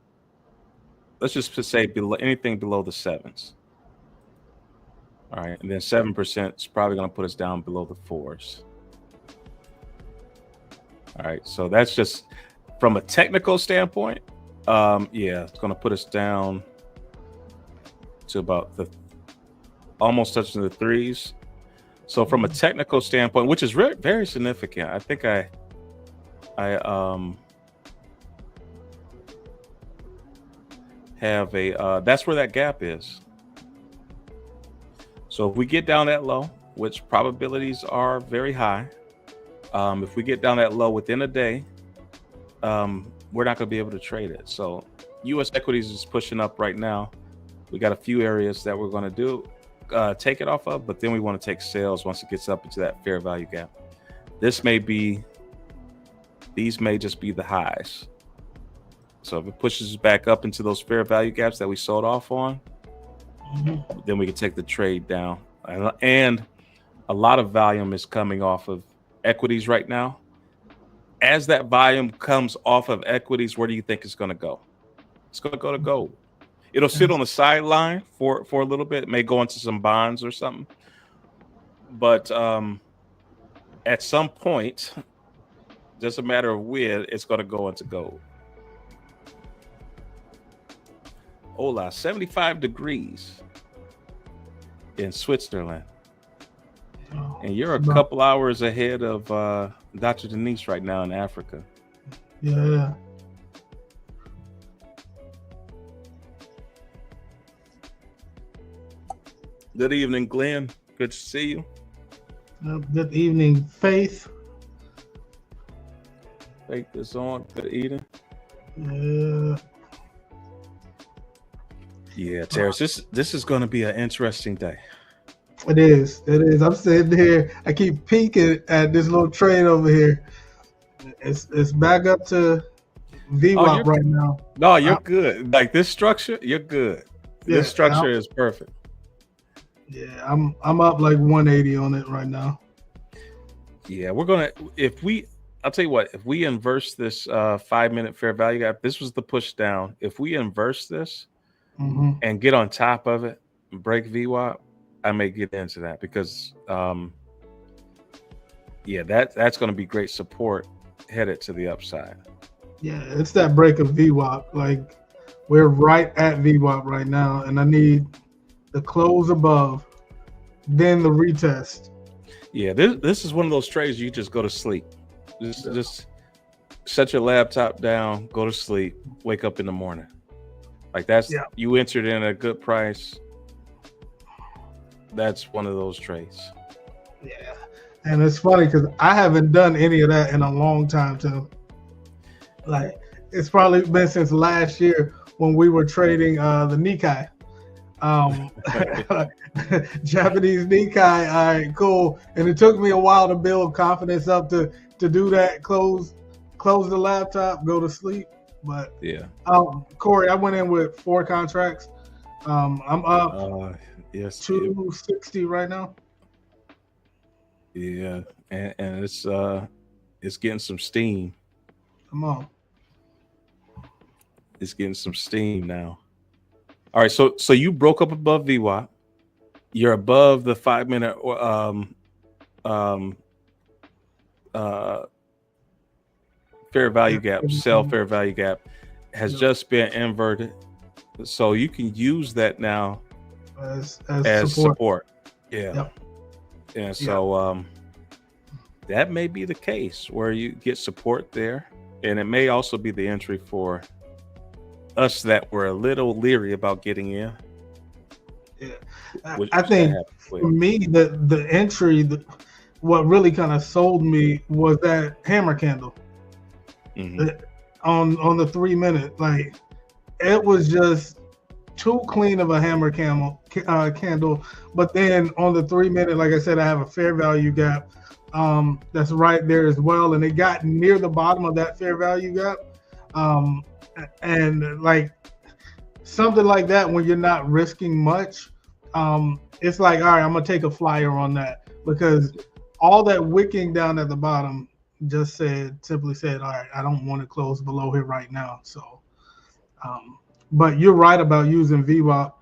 let's just say below anything below the sevens. All right, and then 7% is probably going to put us down below the fours. All right, so that's just from a technical standpoint. Yeah, it's going to put us down to about almost touching the threes. So from a technical standpoint, which is very significant, I think I have a that's where that gap is. So if we get down that low, which probabilities are very high, if we get down that low within a day, we're not going to be able to trade it. So U.S. equities is pushing up right now. We got a few areas that we're going to take it off of, but then we want to take sales once it gets up into that fair value gap. These may just be the highs. So if it pushes back up into those fair value gaps that we sold off on, then we can take the trade down. And a lot of volume is coming off of equities right now. As that volume comes off of equities, where do you think it's going to go? It's going to go to gold. It'll sit on the sideline for a little bit. It may go into some bonds or something. But at some point, just a matter of when, it's going to go into gold. Hola, 75 degrees in Switzerland. And you're a couple hours ahead of Dr. Denise right now in Africa. Yeah. Good evening, Glenn. Good to see you. Good evening, Faith. Faith is on. Good evening. Yeah. Yeah, Tarris, this is going to be an interesting day. It is. I'm sitting here. I keep peeking at this little trade over here. It's back up to VWAP right now. No, you're good. Like this structure, you're good. Yeah, this structure is perfect. Yeah, I'm up like 180 on it right now. Yeah, we're gonna I'll tell you what, if we inverse this 5-minute fair value gap, this was the push down. If we inverse this and get on top of it and break VWAP, I may get into that because that's going to be great support headed to the upside. Yeah, it's that break of VWAP. Like, we're right at VWAP right now, and I need the close above, then the retest. Yeah, this is one of those trades you just go to sleep. Just set your laptop down, go to sleep, wake up in the morning. Like you entered in at a good price. That's one of those trades. Yeah, and it's funny because I haven't done any of that in a long time too. Like, it's probably been since last year when we were trading the Nikkei. Japanese Nikkei. All right, cool. And it took me a while to build confidence up to do that. Close the laptop, go to sleep. But yeah, Corey, I went in with 4 contracts. I'm up. Yes, 260 right now. Yeah, and it's getting some steam. Come on. It's getting some steam now. All right, so you broke up above VWAP. You're above the 5-minute fair value gap. Sell fair value gap has just been inverted, so you can use that now as support. Yeah. Yep. And so that may be the case where you get support there, and it may also be the entry for us that were a little leery about getting in. Yeah, I think for me the entry, what really kind of sold me was that hammer candle on the 3 minute. Like, it was just too clean of a hammer candle. But then on the 3 minute, like I said, I have a fair value gap that's right there as well, and it got near the bottom of that fair value gap. And like something like that, when you're not risking much, it's like, all right, I'm gonna take a flyer on that, because all that wicking down at the bottom just simply said, all right, I don't want to close below here right now. So, but you're right about using VWAP.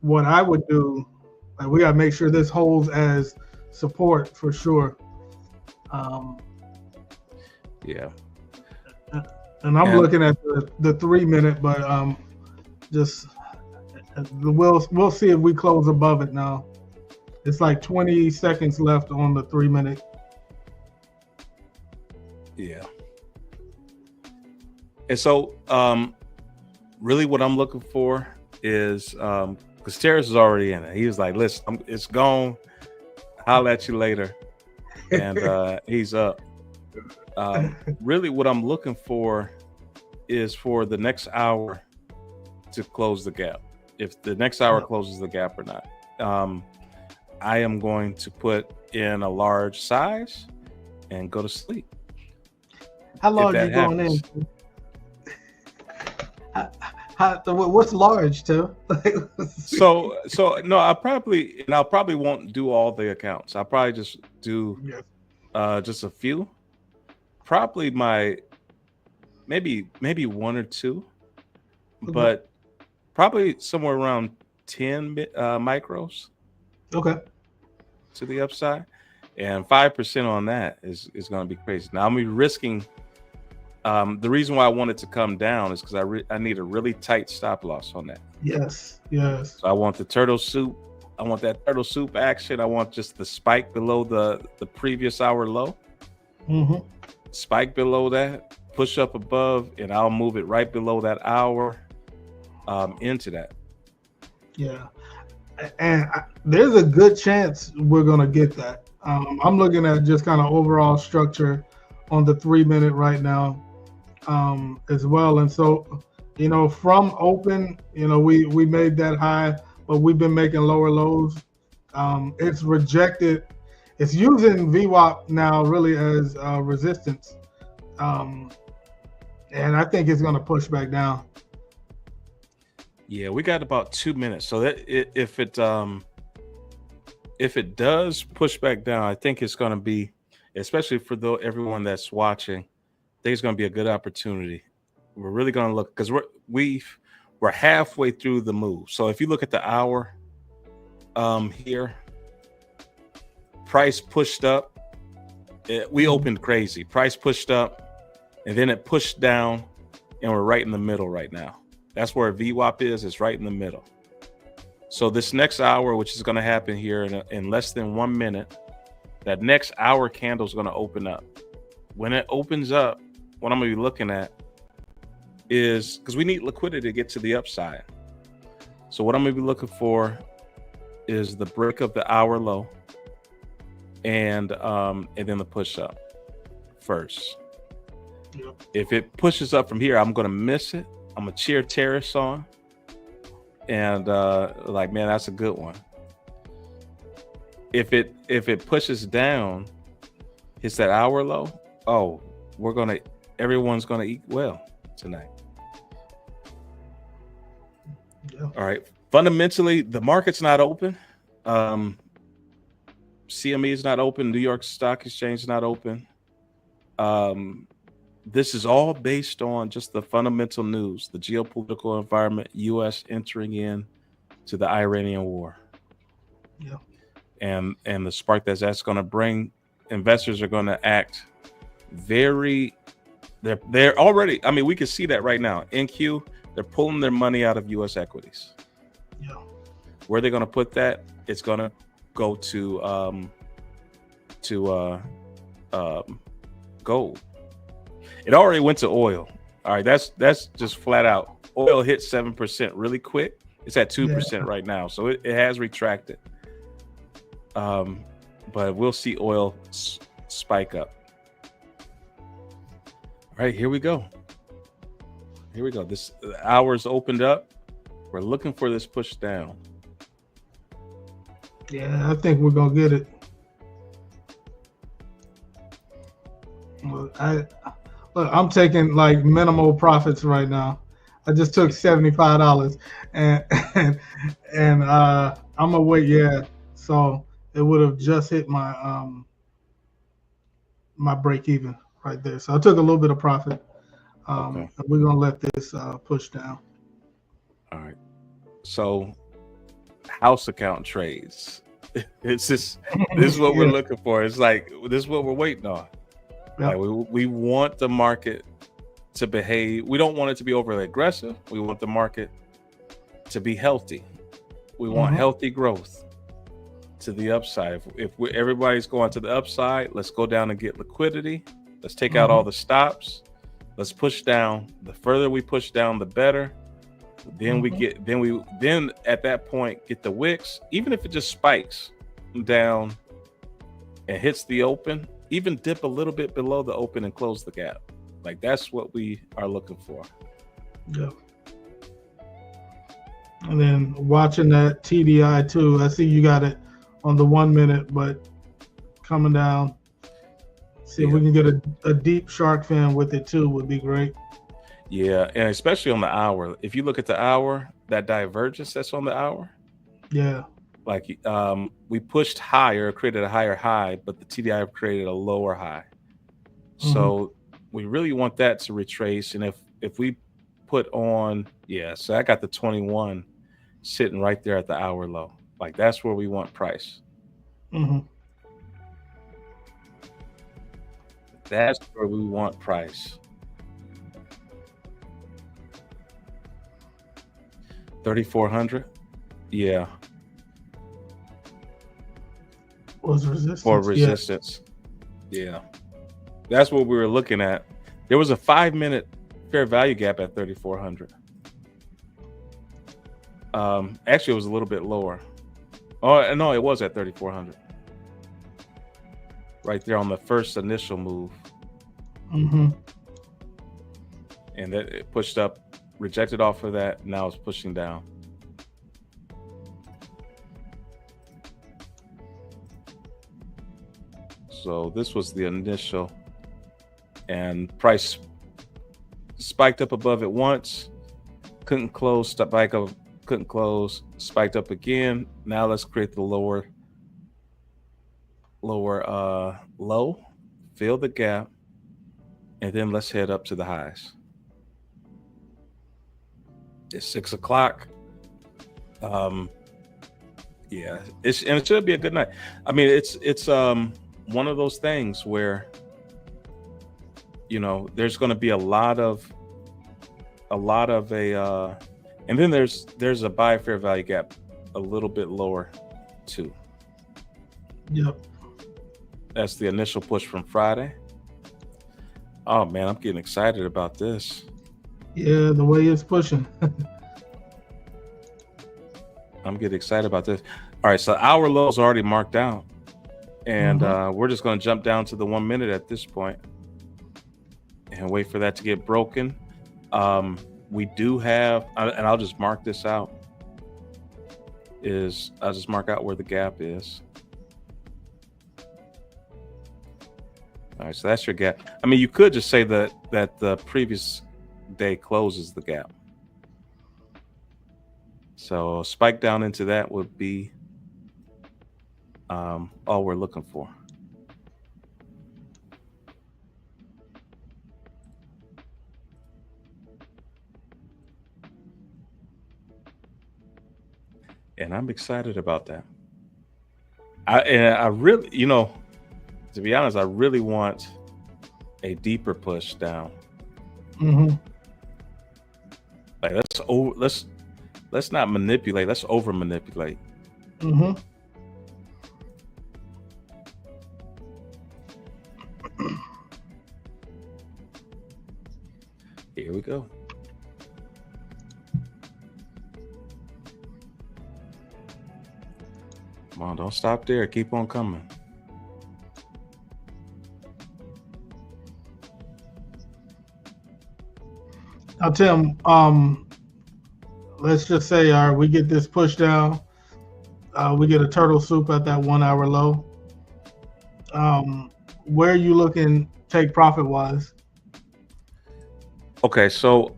What I would do, like, we gotta make sure this holds as support for sure. Yeah. And I'm looking at the 3 minute, but just we'll see if we close above it now. It's like 20 seconds left on the 3 minute. Yeah. And so really what I'm looking for is because Tarris is already in it. He was like, listen, it's gone. I'll at you later. And he's up. Really what I'm looking for is for the next hour to close the gap. If the next hour closes the gap or not. I am going to put in a large size and go to sleep. How large are you going in? What's large, Tim? so no, I'll probably won't do all the accounts. I'll probably just do just a few. Probably maybe one or two, but probably somewhere around 10 micros. Okay. To the upside, and 5% on that is going to be crazy. Now I'm risking. The reason why I want it to come down is because I need a really tight stop loss on that. Yes. So I want the turtle soup. I want that turtle soup action. I want just the spike below the previous hour low. Spike below that, push up above, and I'll move it right below that hour into that. Yeah. And there's a good chance we're going to get that. I'm looking at just kind of overall structure on the 3 minute right now as well. And so, from open, we made that high, but we've been making lower lows. It's rejected. It's using VWAP now really as resistance. And I think it's going to push back down. Yeah, we got about 2 minutes. So that if it does push back down, I think it's going to be, especially for everyone that's watching, I think it's going to be a good opportunity. We're really going to look, because we're halfway through the move. So if you look at the hour here, price pushed up. We opened crazy. Price pushed up, and then it pushed down, and we're right in the middle right now. That's where VWAP is. It's right in the middle. So this next hour, which is going to happen here in less than 1 minute, that next hour candle is going to open up. When it opens up, what I'm going to be looking at is, because we need liquidity to get to the upside. So what I'm going to be looking for is the break of the hour low, and then the push up first. Yep. If it pushes up from here, I'm going to miss it. I'm gonna cheer Tarris on, and like, man, that's a good one. If it pushes down, hits that hour low. Oh, everyone's gonna eat well tonight. Yeah. All right. Fundamentally, the market's not open. CME is not open. New York Stock Exchange is not open. This is all based on just the fundamental news, the geopolitical environment, U.S. entering in to the Iranian war. Yeah. And the spark that's going to bring. Investors are going to act they're already, I mean, we can see that right now. NQ, they're pulling their money out of U.S. equities. Yeah. Where they're going to put that, it's going to go to gold. It already went to oil. All right, that's just flat out. Oil hit 7% really quick. It's at 2% right now, so it has retracted. but we'll see oil spike up. All right, here we go. Here we go. This hour's opened up. We're looking for this push down. Yeah, I think we're gonna get it. I'm taking like minimal profits right now. I just took $75 and I'm gonna wait. Yeah, so it would have just hit my my break even right there. So I took a little bit of profit. Okay. We're gonna let this push down. All right. So house account trades. It's just this is what we're looking for. It's like this is what we're waiting on. Yep. Like we want the market to behave. We don't want it to be overly aggressive. We want the market to be healthy. We want healthy growth to the upside. If everybody's going to the upside, let's go down and get liquidity. Let's take out all the stops. Let's push down. The further we push down, the better. Then then at that point get the wicks. Even if it just spikes down and hits the open, even dip a little bit below the open and close the gap. Like that's what we are looking for. Yeah. And then watching that TDI too. I see you got it on the 1 minute, but coming down. See if we can get a deep shark fin with it too would be great. Yeah, and especially on the hour. If you look at the hour, that divergence that's on the hour. Yeah. Like we pushed higher, created a higher high, but the TDI created a lower high. So we really want that to retrace. And if we put on, so I got the 21 sitting right there at the hour low. Like that's where we want price. That's where we want price. 3,400. Yeah. Was resistance. For resistance. Yeah. That's what we were looking at. There was a 5-minute fair value gap at 3,400. Actually, it was a little bit lower. Oh, no, it was at 3,400. Right there on the first initial move. And that it pushed up, rejected off of that. Now it's pushing down. So this was the initial, and price spiked up above it once, couldn't close, spike up, couldn't close, spiked up again. Now let's create the lower low, fill the gap, and then let's head up to the highs. It's 6 o'clock. It should be a good night. I mean, it's one of those things where, there's going to be a lot of and then there's a buy fair value gap a little bit lower too. Yep. That's the initial push from Friday. Oh man, I'm getting excited about this. Yeah, the way it's pushing. I'm getting excited about this. All right, so our lows are already marked out. And we're just going to jump down to the 1 minute at this point and wait for that to get broken. We do have, and I'll just mark this out, I'll just mark out where the gap is. All right, so that's your gap. I mean, you could just say that the previous day closes the gap. So spike down into that would be all we're looking for. And I'm excited about that. I really, to be honest, I really want a deeper push down. Like let's not manipulate. Let's over manipulate. Here we go. Come on, don't stop there. Keep on coming. Now, Tim, let's just say, we get this push down. We get a turtle soup at that 1 hour low. Where are you looking take profit wise? Okay, so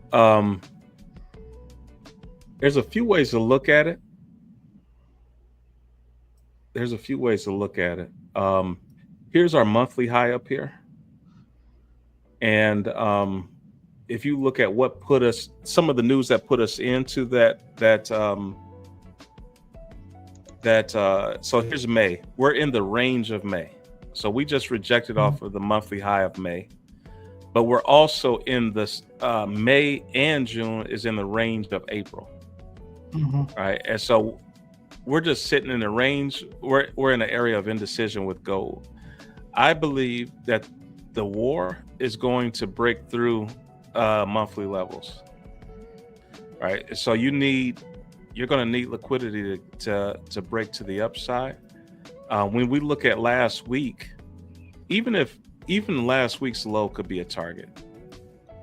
there's a few ways to look at it. Here's our monthly high up here. And if you look at what put us, some of the news that put us into so here's May. We're in the range of May. So we just rejected off of the monthly high of May. But we're also in this May and June is in the range of April. Right. And so we're just sitting in the range. We're in an area of indecision with gold. I believe that the war is going to break through monthly levels. Right. So you're going to need liquidity to break to the upside. When we look at last week, even last week's low could be a target.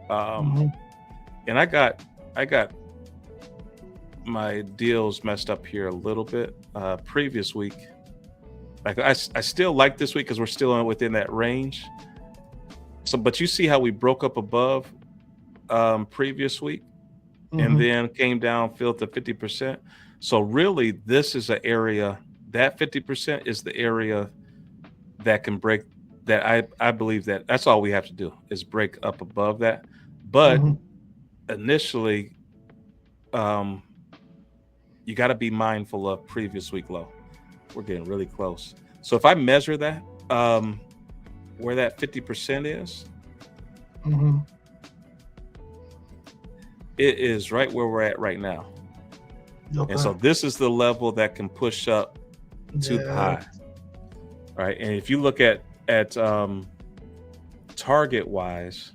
And I got my deals messed up here a little bit. Previous week, like I still like this week because we're still within that range. So, but you see how we broke up above previous week, and then came down, filled to 50%. So really, this is an area that 50% is the area that can break. That I believe that's all we have to do is break up above that. But initially, you got to be mindful of previous week low. We're getting really close. So if I measure that, where that 50% is, it is right where we're at right now. Okay. And so this is the level that can push up to the high. All right. And if you look at target wise,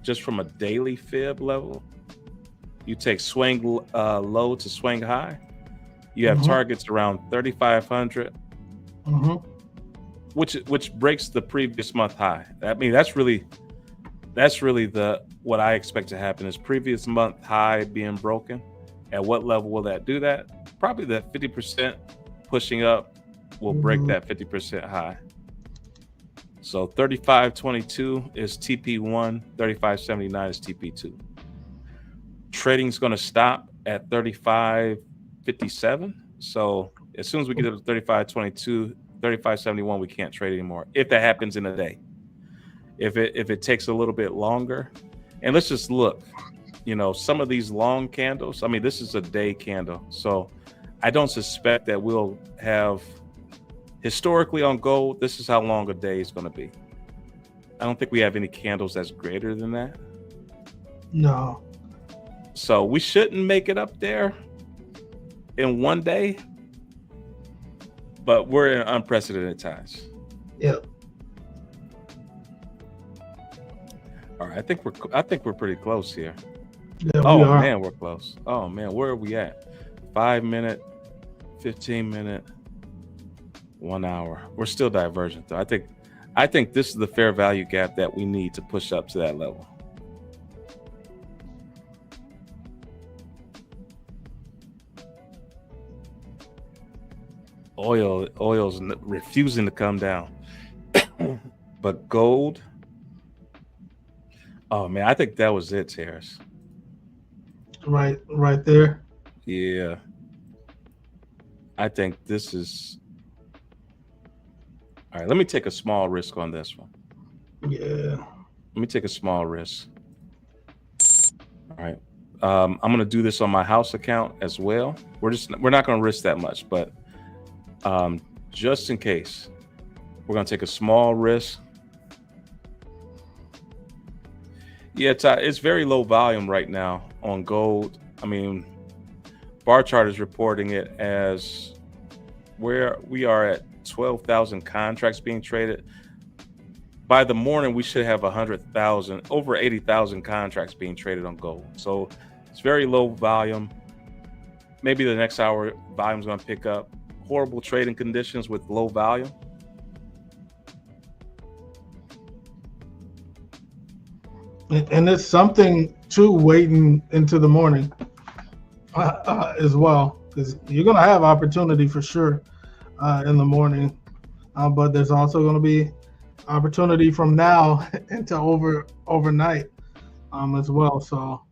just from a daily fib level, you take swing low to swing high, you have targets around 3,500, which breaks the previous month high. I mean, that's really what I expect to happen is previous month high being broken. At what level will that do that? Probably that 50% pushing up will break that 50% high. So 35.22 is TP1, 35.79 is TP2. Trading's going to stop at 35.57. So as soon as we get to 35.22, 35.71, we can't trade anymore. If that happens in a day, if it takes a little bit longer, and let's just look, some of these long candles. I mean, this is a day candle, so I don't suspect that we'll have. Historically on gold, this is how long a day is going to be. I don't think we have any candles that's greater than that. No. So we shouldn't make it up there in one day, but we're in unprecedented times. Yep. All right, I think we're pretty close here. Yeah, oh we are. Man, we're close. Oh man, where are we at? 5 minute, 15 minute, 1 hour. We're still divergent though. I think this is the fair value gap that we need to push up to that level. Oil's refusing to come down. But gold, oh man, I think that was it, Tarris. Right there. Yeah. I think this is all right. Let me take a small risk on this one. Yeah. Let me take a small risk. All right. I'm gonna do this on my house account as well. We're not gonna risk that much, but just in case, we're gonna take a small risk. Yeah, it's very low volume right now on gold. I mean, bar chart is reporting it as where we are at 12,000 contracts being traded. By the morning, we should have 100,000, over 80,000 contracts being traded on gold. So it's very low volume. Maybe the next hour volume's going to pick up. Horrible trading conditions with low volume. And it's something to waiting into the morning as well, because you're going to have opportunity for sure in the morning, but there's also going to be opportunity from now into overnight as well. So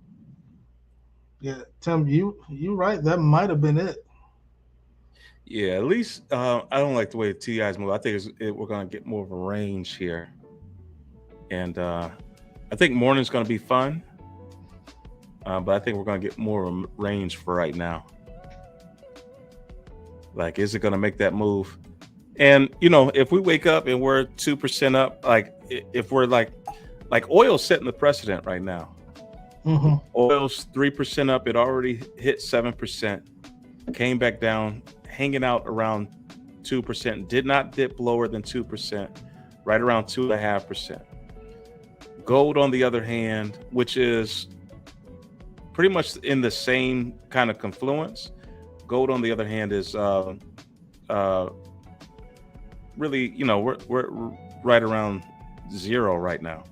yeah, Tim, you right. That might have been it. Yeah, at least I don't like the way the TIs move. I think we're going to get more of a range here, and I think morning's going to be fun, but I think we're going to get more of a range for right now. Like, is it going to make that move? And if we wake up and we're 2% up, like if we're like oil's setting the precedent right now. Mm-hmm. Oil's 3% up. It already hit 7%, came back down, hanging out around 2%. Did not dip lower than 2%, right around 2.5%. Gold, on the other hand, which is pretty much in the same kind of confluence. Gold, on the other hand, is really, we're right around zero right now.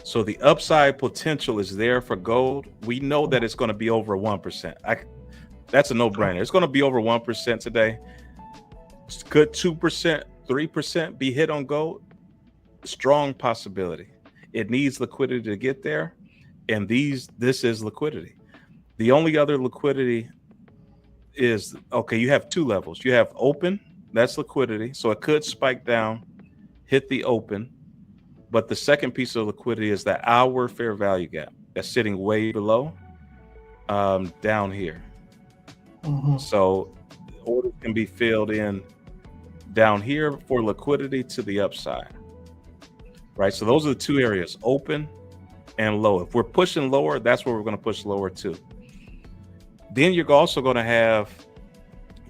So the upside potential is there for gold. We know that it's going to be over 1%. That's a no-brainer. It's going to be over 1% today. Could 2%, 3% be hit on gold? Strong possibility. It needs liquidity to get there, and this is liquidity. The only other liquidity is, okay, you have two levels. You have open, that's liquidity. So it could spike down, hit the open. But the second piece of liquidity is that hour fair value gap that's sitting way below down here. Mm-hmm. So orders can be filled in down here for liquidity to the upside, right? So those are the two areas, open and low. If we're pushing lower, that's where we're going to push lower too. Then you're also going to have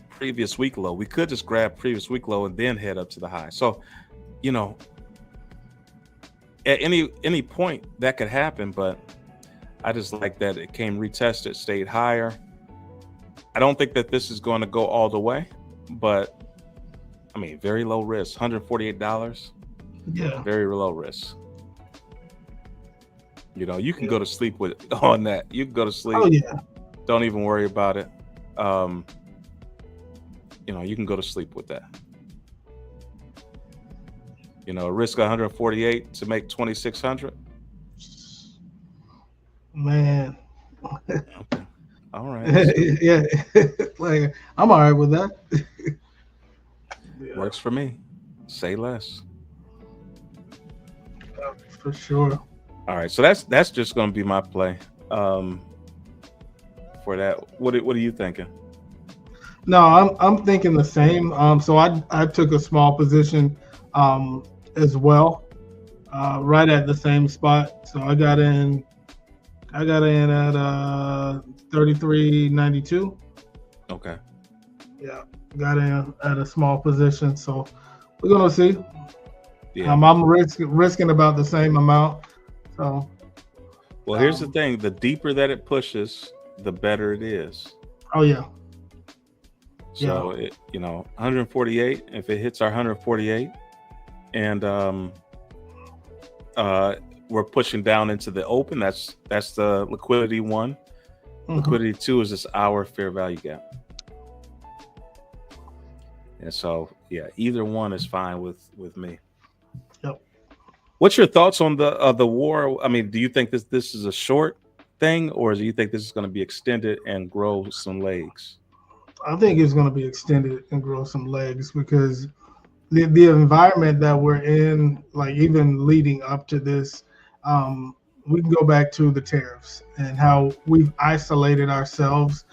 previous week low. We could just grab previous week low and then head up to the high. So, at any point that could happen, but I just like that it came retested, stayed higher. I don't think that this is going to go all the way, but I mean, very low risk, $148. Yeah, very low risk. You can go to sleep on that. You can go to sleep. Oh yeah. Don't even worry about it. You can go to sleep with that. Risk 148 to make 2,600. Man. Okay. All right. Yeah. Like, I'm all right with that. Yeah. Works for me. Say less. For sure. All right. So that's just going to be my play. For that, what are you thinking? No, I'm thinking the same. So I took a small position as well, right at the same spot. So I got in at 33.92. Okay. Yeah, got in at a small position. So we're gonna see. Yeah. I'm risking about the same amount. So. Well, here's the thing: the deeper that it pushes, the better it is. Oh yeah. So yeah. 148. If it hits our 148, and we're pushing down into the open, that's the liquidity one. Mm-hmm. Liquidity two is this hour fair value gap. And so yeah, either one is fine with me. Yep. What's your thoughts on the war? I mean, do you think this is a short thing, or do you think this is going to be extended and grow some legs? I think it's going to be extended and grow some legs, because the environment that we're in, like even leading up to this, we can go back to the tariffs and how we've isolated ourselves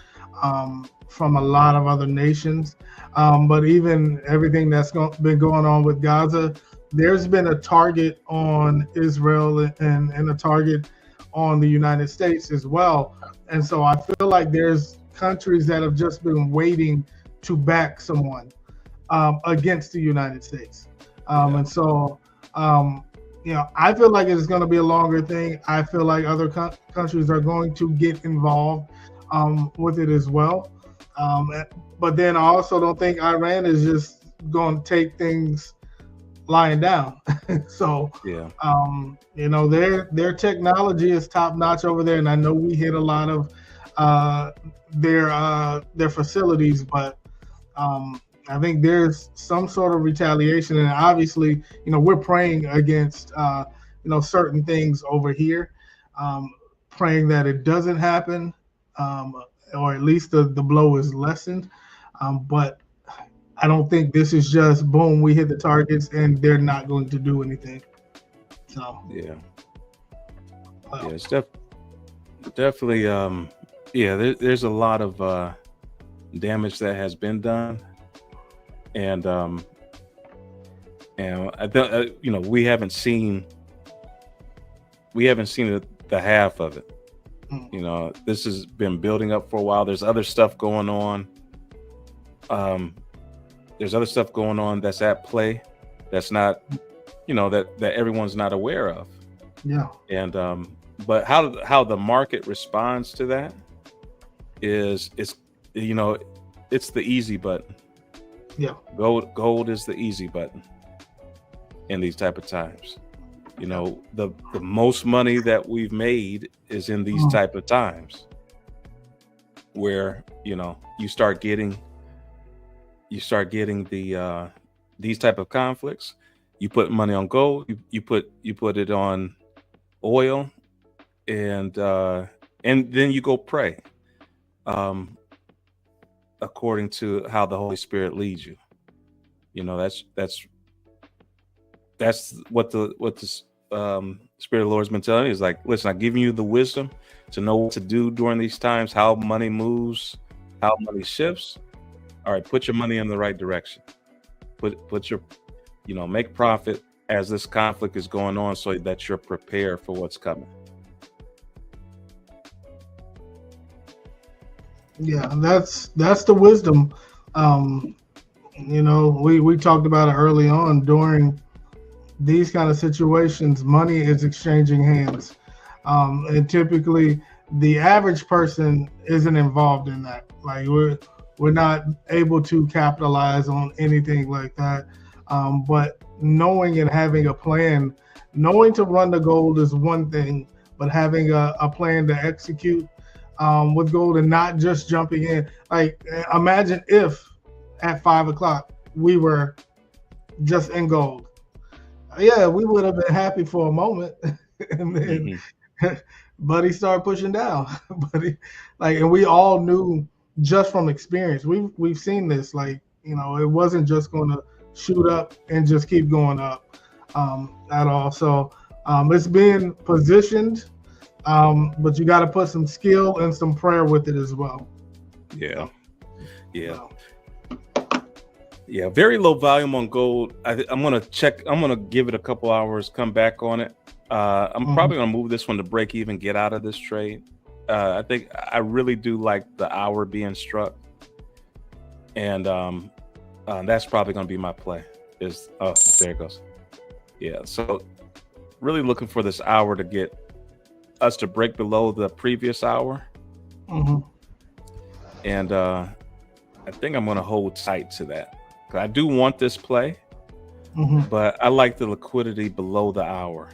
from a lot of other nations. But even everything that's been going on with Gaza, there's been a target on Israel and a target on the United States as well. And so I feel like there's countries that have just been waiting to back someone against the United States. And so, I feel like it's going to be a longer thing. I feel like other countries are going to get involved with it as well. But then I also don't think Iran is just going to take things lying down. So, Yeah. you know, their technology is top notch over there, and I know we hit a lot of their facilities, but I think there's some sort of retaliation, and obviously, you know, we're praying against you know, certain things over here, praying that it doesn't happen, or at least the blow is lessened. But I don't think this is just boom, we hit the targets and they're not going to do anything. So Yeah. Yeah, it's definitely there's a lot of damage that has been done, and I don't, you know, we haven't seen the half of it. You know, this has been building up for a while. There's other stuff going on. There's other stuff going on that's at play that's not, you know, that everyone's not aware of. yeah, And but how the market responds to that is, you know, it's the easy button. yeah, Gold is the easy button in these type of times. You know, the most money that we've made is in these type of times where, you know, you start getting the these type of conflicts. You put money on gold, you put it on oil, and then you go pray according to how the Holy Spirit leads you. You know, that's what the Spirit of the Lord has been telling me, is like, listen, I'm giving you the wisdom to know what to do during these times, how money moves, how money shifts. All right, put your money in the right direction. Put your, you know, make profit as this conflict is going on, so that you're prepared for what's coming. yeah. That's the wisdom. You know, we talked about it early on. During these kind of situations, money is exchanging hands, and typically the average person isn't involved in that. Like we're not able to capitalize on anything like that. But knowing and having a plan, knowing to run the gold is one thing, but having a plan to execute with gold and not just jumping in. Like, imagine if at 5 o'clock we were just in gold. Yeah, we would have been happy for a moment, and then Buddy started pushing down. Buddy, like, and we all knew just from experience. We've seen this. Like, you know, it wasn't just going to shoot up and just keep going up at all. So it's being positioned, but you got to put some skill and some prayer with it as well. Yeah. Very low volume on gold. I'm gonna check. I'm gonna give it a couple hours. Come back on it. I'm probably gonna move this one to break even. Get out of this trade. I think I really do like the hour being struck, and that's probably gonna be my play. There it goes. Yeah. So really looking for this hour to get us to break below the previous hour, and I think I'm gonna hold tight to that. I do want this play, but I like the liquidity below the hour.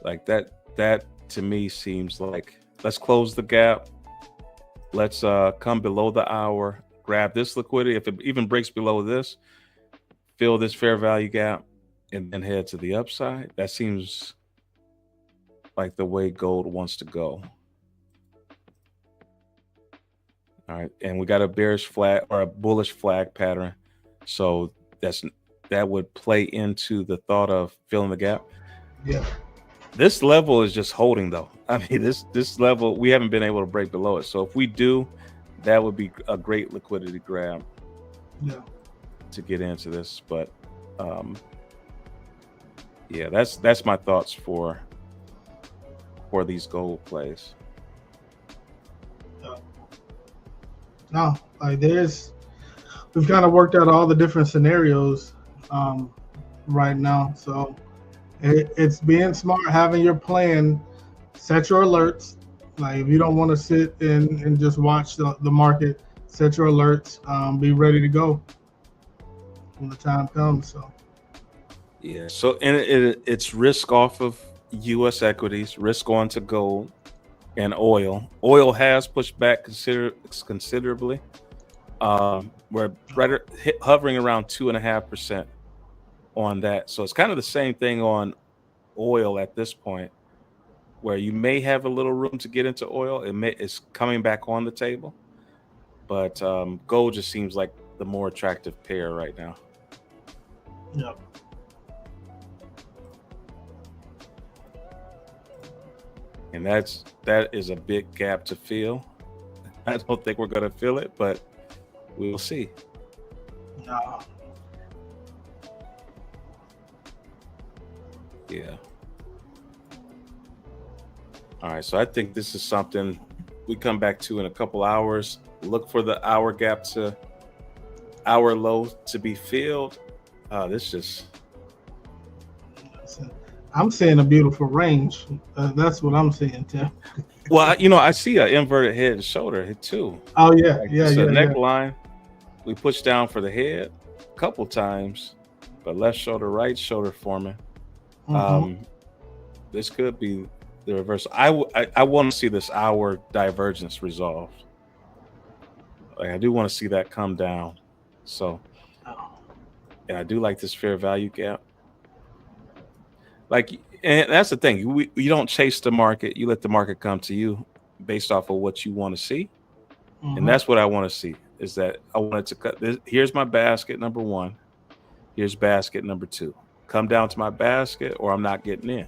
Like that to me seems like, let's close the gap. Let's come below the hour, grab this liquidity. If it even breaks below this, fill this fair value gap, and then head to the upside. That seems like the way gold wants to go. All right, and we got a bearish flag or a bullish flag pattern, so that would play into the thought of filling the gap. Yeah, this level is just holding though. I mean, this level, we haven't been able to break below it. So if we do, that would be a great liquidity grab. Yeah, to get into this, but yeah, that's my thoughts for these gold plays. No, like we've kind of worked out all the different scenarios right now. So it's being smart, having your plan, set your alerts. Like if you don't want to sit and just watch the market, set your alerts, be ready to go when the time comes. So Yeah. So and it's risk off of U.S. equities, risk onto gold and oil. Oil has pushed back considerably. We're hovering around 2.5% on that. So it's kind of the same thing on oil at this point, where you may have a little room to get into oil. It's coming back on the table, but gold just seems like the more attractive pair right now. Yep. And that is a big gap to fill. I don't think we're going to fill it, but we'll see. No. Yeah. All right. So I think this is something we come back to in a couple hours. Look for the hour gap to hour low to be filled. This just. I'm seeing a beautiful range. That's what I'm seeing, Tim. Well, I see an inverted head and shoulder too. Oh yeah, Like yeah, it's yeah. a neckline. We push down for the head a couple times, but left shoulder, right shoulder forming. This could be the reversal. I want to see this hour divergence resolved. Like I do want to see that come down. So, and I do like this fair value gap. Like, and that's the thing. You don't chase the market. You let the market come to you based off of what you want to see. And that's what I want to see, is that I wanted to cut this. Here's my basket number one. Here's basket number two. Come down to my basket or I'm not getting in.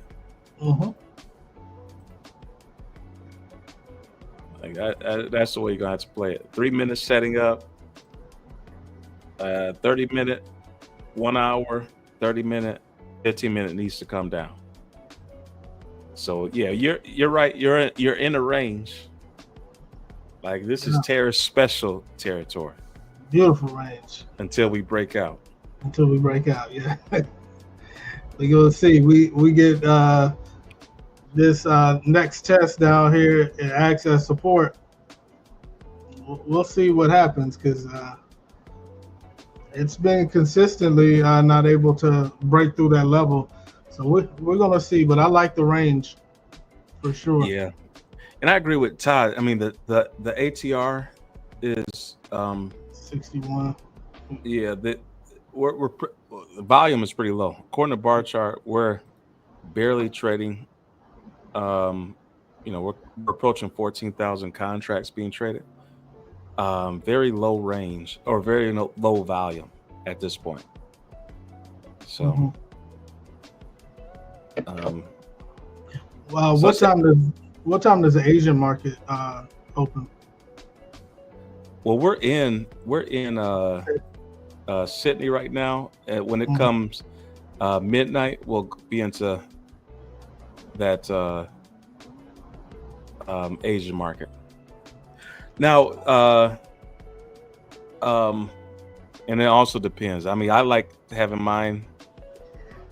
Like that's the way you're going to have to play it. 3 minutes setting up, 30-minute, 1 hour, 30-minute, 15-minute needs to come down. So yeah, you're right. You're in a range. Like this is Tarris special territory. Beautiful range. Until we break out. Yeah. We're gonna see. We get this next test down here and access support. We'll see what happens, because it's been consistently not able to break through that level. So we're gonna see, but I like the range for sure. Yeah. And I agree with Todd. I mean, the ATR is 61. Yeah, the volume is pretty low. According to bar chart, we're barely trading. We're approaching 14,000 contracts being traded. Very low range or very low volume at this point. So, Well, what time does the Asian market open? Well, we're in Sydney right now. When it comes midnight, we'll be into that Asian market. Now, and it also depends. I mean, I like having mine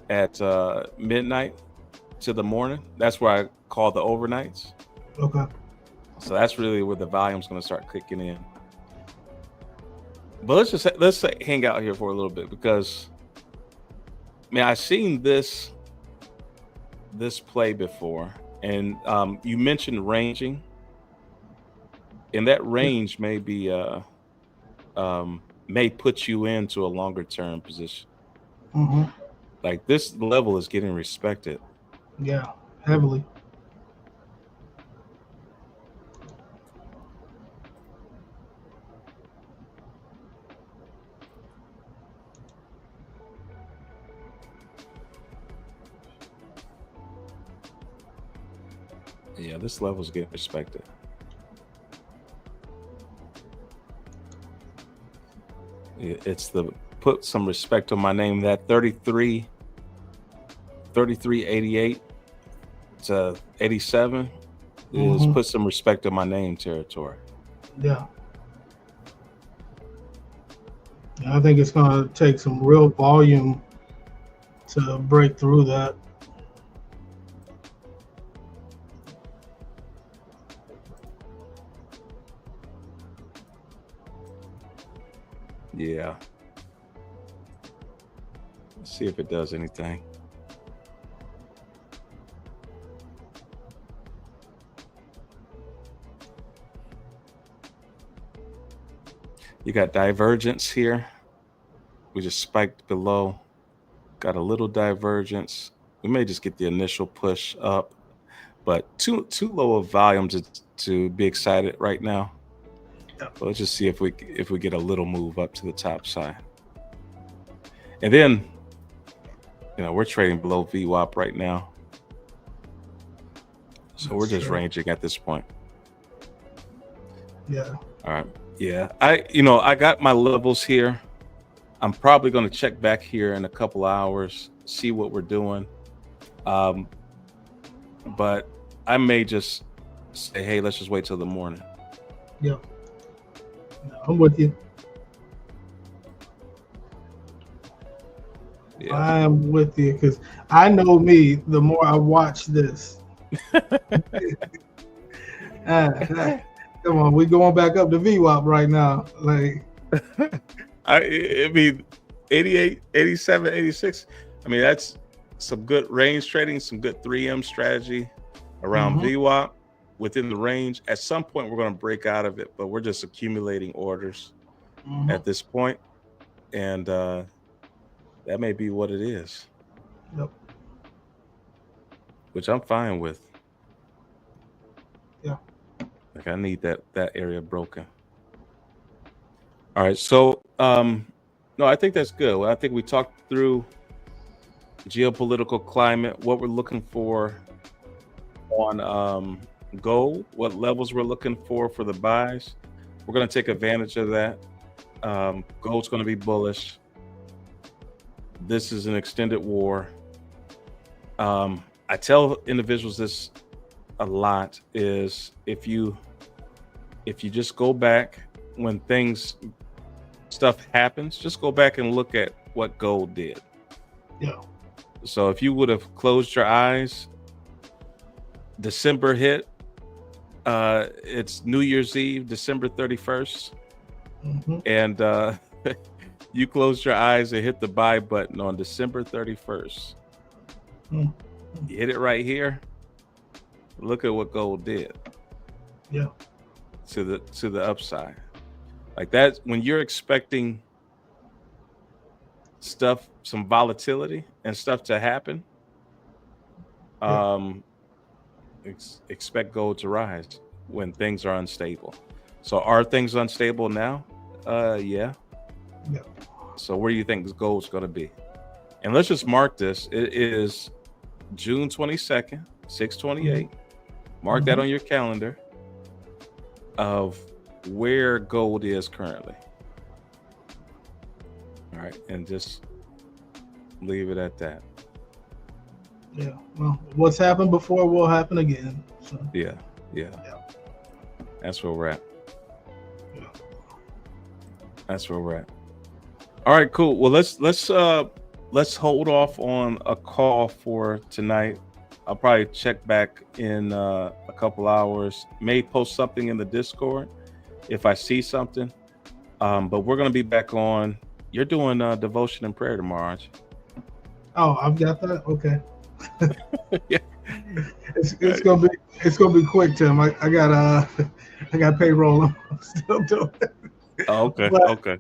at midnight to the morning. That's where I call the overnights. Okay. So that's really where the volume's going to start kicking in. But let's hang out here for a little bit, because I've seen this play before, and you mentioned ranging, and that range may be may put you into a longer term position. Like this level is getting respected. Yeah, heavily. Yeah, this level is getting respected. It's the put some respect on my name. That 33.88 to 87 is put some respect on my name territory. Yeah. I think it's going to take some real volume to break through that. Yeah. Let's see if it does anything. You got divergence here. We just spiked below. Got a little divergence. We may just get the initial push up, but too low of volumes to be excited right now. But let's just see if we get a little move up to the top side. And then, we're trading below VWAP right now. So we're just ranging at this point. Yeah. All right. Yeah. I got my levels here. I'm probably going to check back here in a couple hours, see what we're doing. But I may just say, hey, let's just wait till the morning. Yeah. No, I'm with you. Yeah. I am with you because I know me. The more I watch this, come on, we going back up to VWAP right now. Like, I mean, 88, 87, 86. I mean, that's some good range trading, some good 3M strategy around VWAP within the range. At some point, we're going to break out of it, but we're just accumulating orders at this point, and that may be what it is. Yep. Which I'm fine with. Yeah. Like I need that area broken. All right, so no, I think that's good. I think we talked through geopolitical climate, what we're looking for on gold, what levels we're looking for the buys. We're going to take advantage of that. Gold's going to be bullish. This is an extended war. I tell individuals this a lot is if you just go back when stuff happens, just go back and look at what gold did. Yeah. So if you would have closed your eyes, December hit, it's New Year's Eve, December 31st. And you closed your eyes and hit the buy button on December 31st. You hit it right here. Look at what gold did. Yeah. To the upside. Like that, when you're expecting some volatility and stuff to happen, expect gold to rise when things are unstable. So are things unstable now? Yeah. So where do you think gold's going to be? And let's just mark this. It is June 22nd, 628. Mark that on your calendar of where gold is currently. All right. And just leave it at that. Yeah. Well, what's happened before will happen again. So. Yeah. That's where we're at. That's where we're at. All right, cool. Well, let's hold off on a call for tonight. I'll probably check back in a couple hours. May post something in the Discord if I see something. But we're gonna be back on. You're doing devotion and prayer tomorrow, aren't you? Oh, I've got that. Okay. Yeah. It's gonna be quick, Tim. I got payroll. I'm still doing it. Oh, okay. Okay.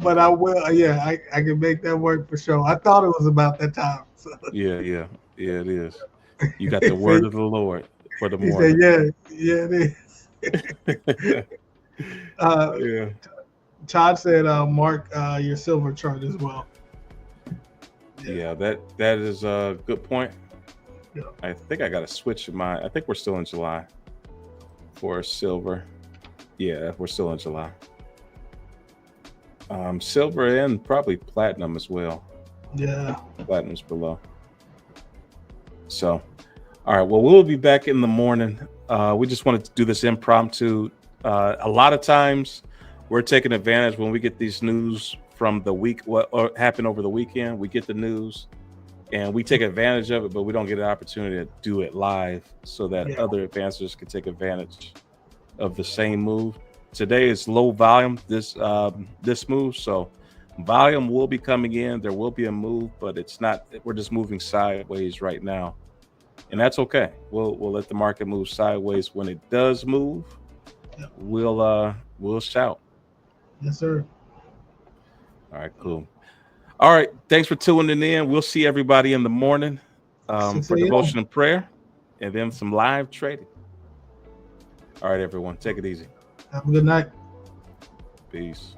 But I will. Yeah, I can make that work for sure. I thought it was about that time. So. Yeah, it is. You got the word of the Lord for the morning. He said, it is. Todd said, mark your silver chart as well. Yeah, that is a good point. Yeah. I think I got to switch mine. I think we're still in July for silver. Yeah, we're still in July. Silver and probably platinum as well. Yeah. Platinum's below. So, all right. Well, we'll be back in the morning. We just wanted to do this impromptu. A lot of times we're taking advantage when we get these news from the week, what happened over the weekend. We get the news and we take advantage of it, but we don't get an opportunity to do it live so that other advancers can take advantage of the same move. Today is low volume, this move. So Volume will be coming in. There will be a move, but it's not. We're just moving sideways right now, and that's okay. We'll let the market move sideways. When it does move, Yep. we'll shout. Yes, sir. All right, cool. All right, thanks for tuning in. We'll see everybody in the morning 6 for a.m. devotion and prayer, and then some live trading. All right, everyone, take it easy. Have a good night. Peace.